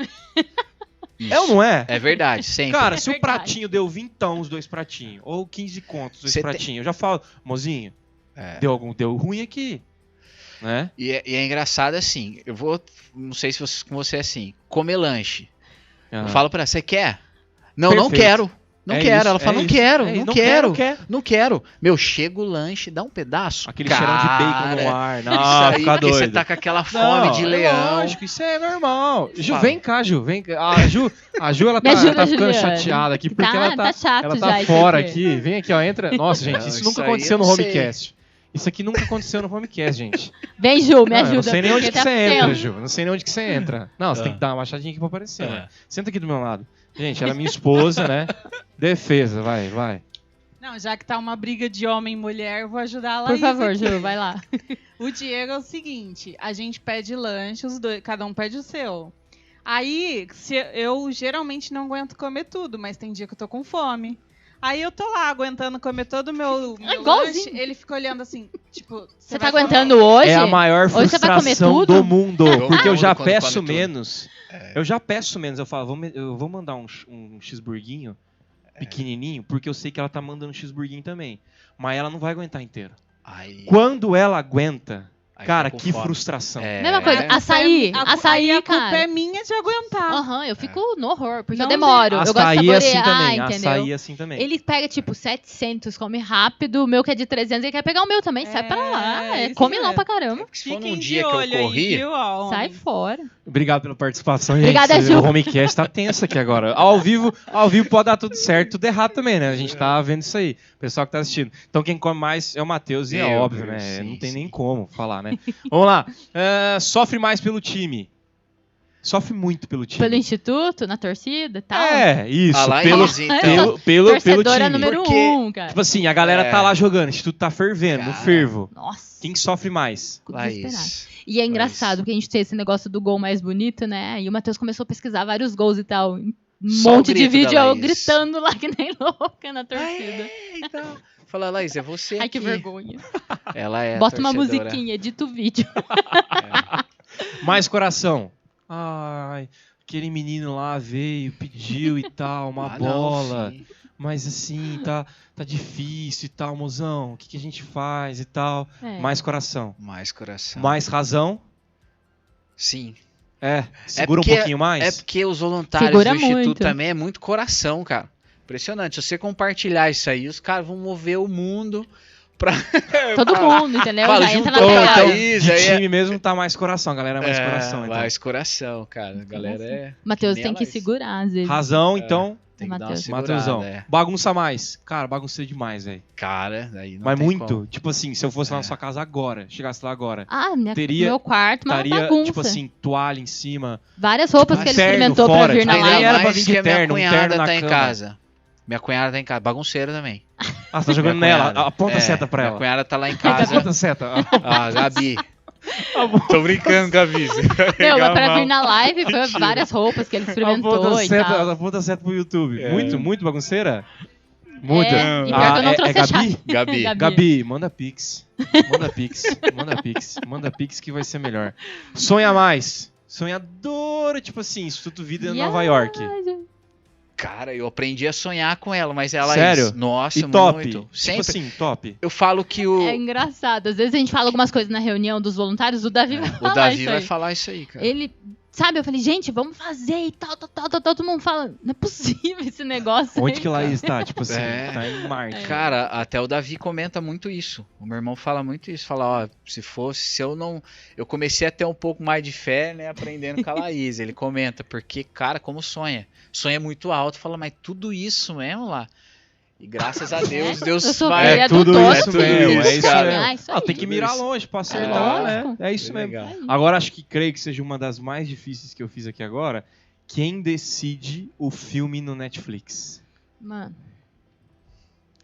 Isso. É ou não é? É verdade, sempre. Cara, se o verdade. pratinho deu 20, os 2 pratinhos, ou 15 contos, os 2 Você tem- pratinhos, eu já falo, mozinho, É. deu ruim aqui, né? E é engraçado assim, não sei se com você é assim, comer lanche. Eu falo pra ela, você quer? Não, não Perfeito. quero. Não É quero. isso, Ela fala, é não isso. quero, É, não quero. quer. Não quero. Meu, chega o lanche, dá um pedaço. Aquele cheirão de bacon Cara, no ar, Isso não, aí, fica porque doido. você tá com aquela fome de é leão. lógico, isso é normal. Ju, Fala. vem cá, Ju, vem cá. A Ju, ela Me tá, ajuda, tá ficando Juliana. chateada aqui, porque Tá- ela tá chato ela já tá isso fora aqui. aqui. Vem aqui, ó, entra. Nossa, gente, Não, isso isso nunca aí aconteceu eu no não sei. Homecast. Isso aqui nunca aconteceu no Homecast, gente. Vem, Ju, me Não, eu ajuda. não sei nem onde porque que tá você entra, tenso. Ju. Não sei nem onde que você entra. Não, você tem que dar uma baixadinha aqui pra aparecer, né? Senta aqui do meu lado. Gente, ela é minha esposa, né? Defesa, vai. Não, já que tá uma briga de homem e mulher, eu vou ajudar a Por Laís favor, aqui. Ju, vai lá. O Diego é o seguinte, a gente pede lanche, os dois, cada um pede o seu. Aí, eu geralmente não aguento comer tudo, mas tem dia que eu tô com fome. Aí eu tô lá aguentando comer todo o meu igualzinho. lanche, ele fica olhando assim, tipo... Você vai tá comer? aguentando hoje? É a maior Hoje você vai comer frustração tudo? do mundo. Porque eu já Quando peço come tudo. menos. Eu já peço menos. Eu falo, eu vou mandar um cheeseburguinho pequenininho, porque eu sei que ela tá mandando um cheeseburguinho também. Mas ela não vai aguentar inteiro. Aí, Quando ela aguenta, aí cara, fica com que fome. frustração. É. Mesma coisa, É. açaí. Aí Açaí, a culpa cara. é minha de aguentar. Aham, eu fico no horror, porque eu Não, demoro. Eu gosto de Açaí é assim saborear, também. entendeu? Açaí é assim também. Ele pega, tipo, 700, come rápido, o meu que é de 300, ele quer pegar o meu também, sai pra lá. isso Come não mesmo. pra caramba. Se for Fiquem num de dia que eu olho aí, corri, viu, ó, Sai homem. fora. Obrigado pela participação, gente. Obrigada, Ju. O Homecast tá tenso aqui agora. Ao vivo pode dar tudo certo, tudo errado também, né? A gente tá vendo isso aí. O pessoal que tá assistindo. Então quem come mais é o Matheus e é Eu, óbvio, né? sim, Não tem sim. nem como falar, né? Vamos lá. Sofre mais pelo time. Sofre muito pelo time. Pelo instituto, na torcida e tal. É, isso. a pelo, Laís, então. pelo Torcedora time. número Porque, 1, cara. Tipo assim, a galera É. tá lá jogando, o instituto tá fervendo, no Cara. fervo. Nossa. Quem sofre mais? Fico desesperado. Laís. E é engraçado, porque a gente tem esse negócio do gol mais bonito, né? E o Matheus começou a pesquisar vários gols e tal. Um Só o monte de grito da vídeo eu Laís. gritando lá que nem louca na torcida. Então, fala, Laís, é você Ai, que aqui. vergonha. Ela é Bota uma torcedora. musiquinha, edita o vídeo. Mais coração. Ai, aquele menino lá veio, pediu e tal, uma Ah, não, bola. sim. Mas assim, tá difícil e tal, mozão. O que a gente faz e tal? É. Mais coração. Mais coração. Mais razão. Sim. Segura porque- um pouquinho mais. É porque os voluntários Segura do Instituto muito. também é muito coração, cara. Impressionante. Se você compartilhar isso aí, os caras vão mover o mundo pra... Todo mundo, entendeu? Fala, Já entra na juntou, pegada. então, De isso aí é- time mesmo tá mais coração, a galera é mais coração. Então. mais coração, cara. A galera é... Matheus nem tem a que Laís. segurar, às vezes. Razão, então, Tem que dar uma Matheus. segurada, Matheusão. é. Bagunça mais. Cara, baguncei demais, velho. Cara, aí não Mas tem muito. como. Tipo assim, se eu fosse lá na É. sua casa agora, chegasse lá agora, Ah, Teria- meu quarto, uma estaria, bagunça. tipo assim, toalha em cima. Várias roupas que ele terno experimentou fora, pra vir tipo, na nem live. era pra mais vir de que a minha terno, um cunhada terno na tá em cama. casa. Minha cunhada tá em casa. Bagunceira também. Ah, você tá jogando Minha nela. cunhada. Aponta a seta pra Minha ela. cunhada tá lá em casa. Aponta a seta. Ah, Gabi. Tô brincando, Gabi. Você vai Meu, pegar pra mal. vir na live, foi várias roupas que ele experimentou e tal. Aponta certo pro YouTube. É. Muito bagunceira? Muito. É, e pior que eu não trouxe a Gabi? chave. Gabi. Gabi, manda pix. Manda pix que vai ser melhor. Sonha mais. Sonhadora, tipo assim, Instituto Vida em Nova York. Cara, eu aprendi a sonhar com ela, mas ela... Sério? Nossa, E top. muito. Tipo Sempre. assim, top. Eu falo que o... É engraçado. Às vezes a gente fala algumas coisas na reunião dos voluntários, o Davi vai O falar Davi isso vai aí. falar isso aí, cara. Ele, sabe, eu falei, gente, vamos fazer e tal. Todo mundo fala, não é possível esse negócio. Onde aí, que Laís tá? Tipo assim, É. tá em Marte. Cara, até o Davi comenta muito isso. O meu irmão fala muito isso. Fala, ó, se eu não... Eu comecei a ter um pouco mais de fé, né, aprendendo com a Laís. Ele comenta, porque, cara, como sonha. Sonha muito alto. Fala, mas tudo isso mesmo lá? E graças a Deus, Eu Deus sou vai... filha É do tudo todo, isso filho. mesmo, é isso cara. mesmo. Ah, isso Ah, aí. tem que mirar longe pra acertar, lógico. né? É isso mesmo. Legal. Agora, acho que creio que seja uma das mais difíceis que eu fiz aqui agora. Quem decide o filme no Netflix? Mano,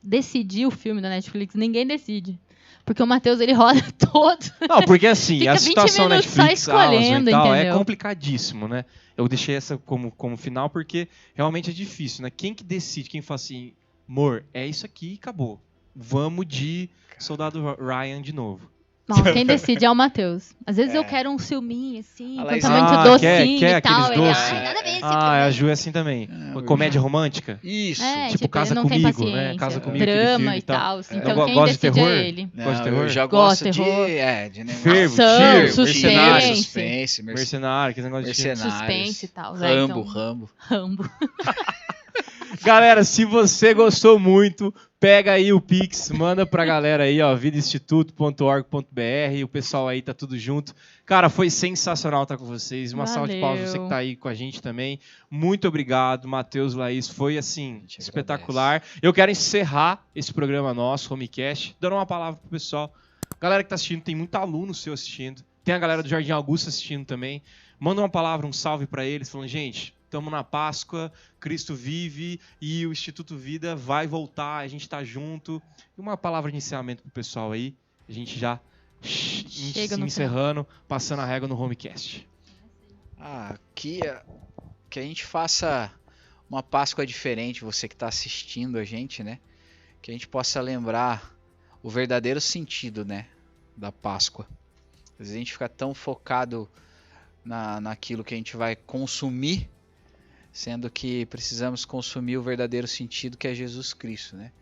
decidir o filme da Netflix, ninguém decide. Porque o Matheus, ele roda todo. Não, porque assim, Fica a 20 situação minutos só Netflix, Amazon escolhendo, e tal, é entendeu? complicadíssimo, né? Eu deixei essa como final porque realmente é difícil, né? Quem que decide, quem fala assim, amor, é isso aqui e acabou. Vamos de Soldado Ryan de novo. Não, quem decide é o Matheus. Às vezes É. eu quero um filminho, assim, A Laís- pensamento Ah, docinho quer e tal. aqueles Ele, doces? ai, nada a ver esse Ah, a Ju é assim também. É, Comédia romântica? Isso. É, tipo, Casa ele não tem Comigo, né? paciência. Casa Comigo, aquele Drama filme e e tal. tal. assim. É. Então Não, quem gosta de decide terror? é ele. Não, Gosta de terror? eu já Gosto gosto de terror. de Fervo, Ação, tiro, suspense. mercenário, Mercenário, aquele negócio de tiro. mercenários. Suspense e tal. Rambo, Rambo. Rambo. Galera, se você gostou muito, pega aí o Pix, manda pra galera aí, ó, vidainstituto.org.br, o pessoal aí tá tudo junto. Cara, foi sensacional estar com vocês. Uma salva de palmas você que tá aí com a gente também. Muito obrigado, Matheus, Laís, foi assim, gente espetacular. Eu quero encerrar esse programa nosso, Homecast, dando uma palavra pro pessoal. Galera que tá assistindo, tem muito aluno seu assistindo, tem a galera do Jardim Augusto assistindo também. Manda uma palavra, um salve pra eles, falando, gente, estamos na Páscoa, Cristo vive e o Instituto Vida vai voltar, a gente tá junto. E uma palavra de encerramento pro pessoal aí, a gente já Chega no encerrando, passando a régua no Homecast. Que a gente faça uma Páscoa diferente, você que está assistindo a gente, né? Que a gente possa lembrar o verdadeiro sentido, né, da Páscoa. Às vezes a gente fica tão focado naquilo que a gente vai consumir, sendo que precisamos consumir o verdadeiro sentido, que é Jesus Cristo, né?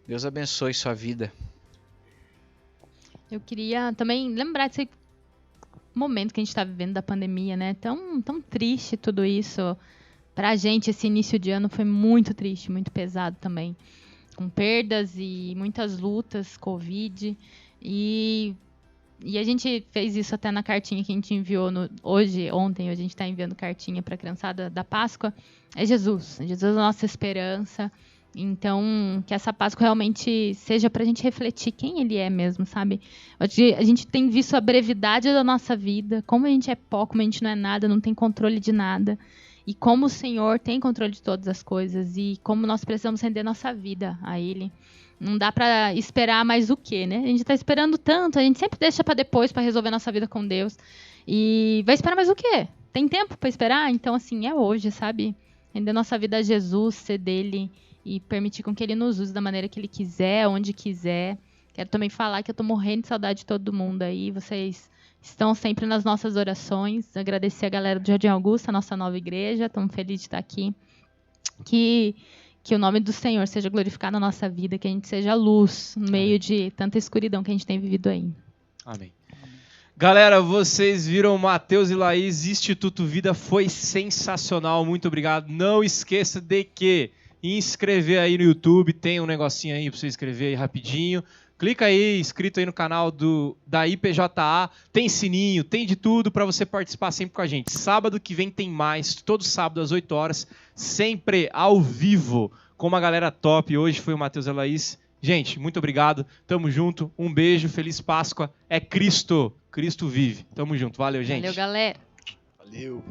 Deus abençoe sua vida. Eu queria também lembrar desse momento que a gente está vivendo da pandemia, né? Tão triste tudo isso. Pra gente, esse início de ano foi muito triste, muito pesado também. Com perdas e muitas lutas, Covid. E a gente fez isso até na cartinha que a gente enviou ontem, a gente está enviando cartinha para a criançada da Páscoa. É Jesus. Jesus é a nossa esperança. Então, que essa Páscoa realmente seja para a gente refletir quem Ele é mesmo, sabe? A gente tem visto a brevidade da nossa vida, como a gente é pó, como a gente não é nada, não tem controle de nada. E como o Senhor tem controle de todas as coisas e como nós precisamos render nossa vida a Ele. Não dá para esperar mais o quê, né? A gente está esperando tanto, a gente sempre deixa para depois para resolver nossa vida com Deus. E vai esperar mais o quê? Tem tempo para esperar? Então, assim, é hoje, sabe? Render nossa vida a Jesus, ser dele e permitir com que Ele nos use da maneira que Ele quiser, onde quiser. Quero também falar que eu tô morrendo de saudade de todo mundo aí. Vocês estão sempre nas nossas orações. Agradecer a galera do Jardim Augusto, a nossa nova igreja. Estamos felizes de estar aqui. Que o nome do Senhor seja glorificado na nossa vida, que a gente seja luz no meio de tanta escuridão que a gente tem vivido aí. Amém. Galera, vocês viram Matheus e Laís, Instituto Vida foi sensacional, muito obrigado. Não esqueça de que inscrever aí no YouTube, tem um negocinho aí pra você inscrever aí rapidinho. Clica aí, inscrito aí no canal da IPJA, tem sininho, tem de tudo para você participar sempre com a gente. Sábado que vem tem mais, todo sábado às 8 horas, sempre ao vivo, com uma galera top. Hoje foi o Matheus e a Laís. Gente, muito obrigado, tamo junto, um beijo, feliz Páscoa, é Cristo, Cristo vive. Tamo junto, valeu, gente. Valeu, galera. Valeu.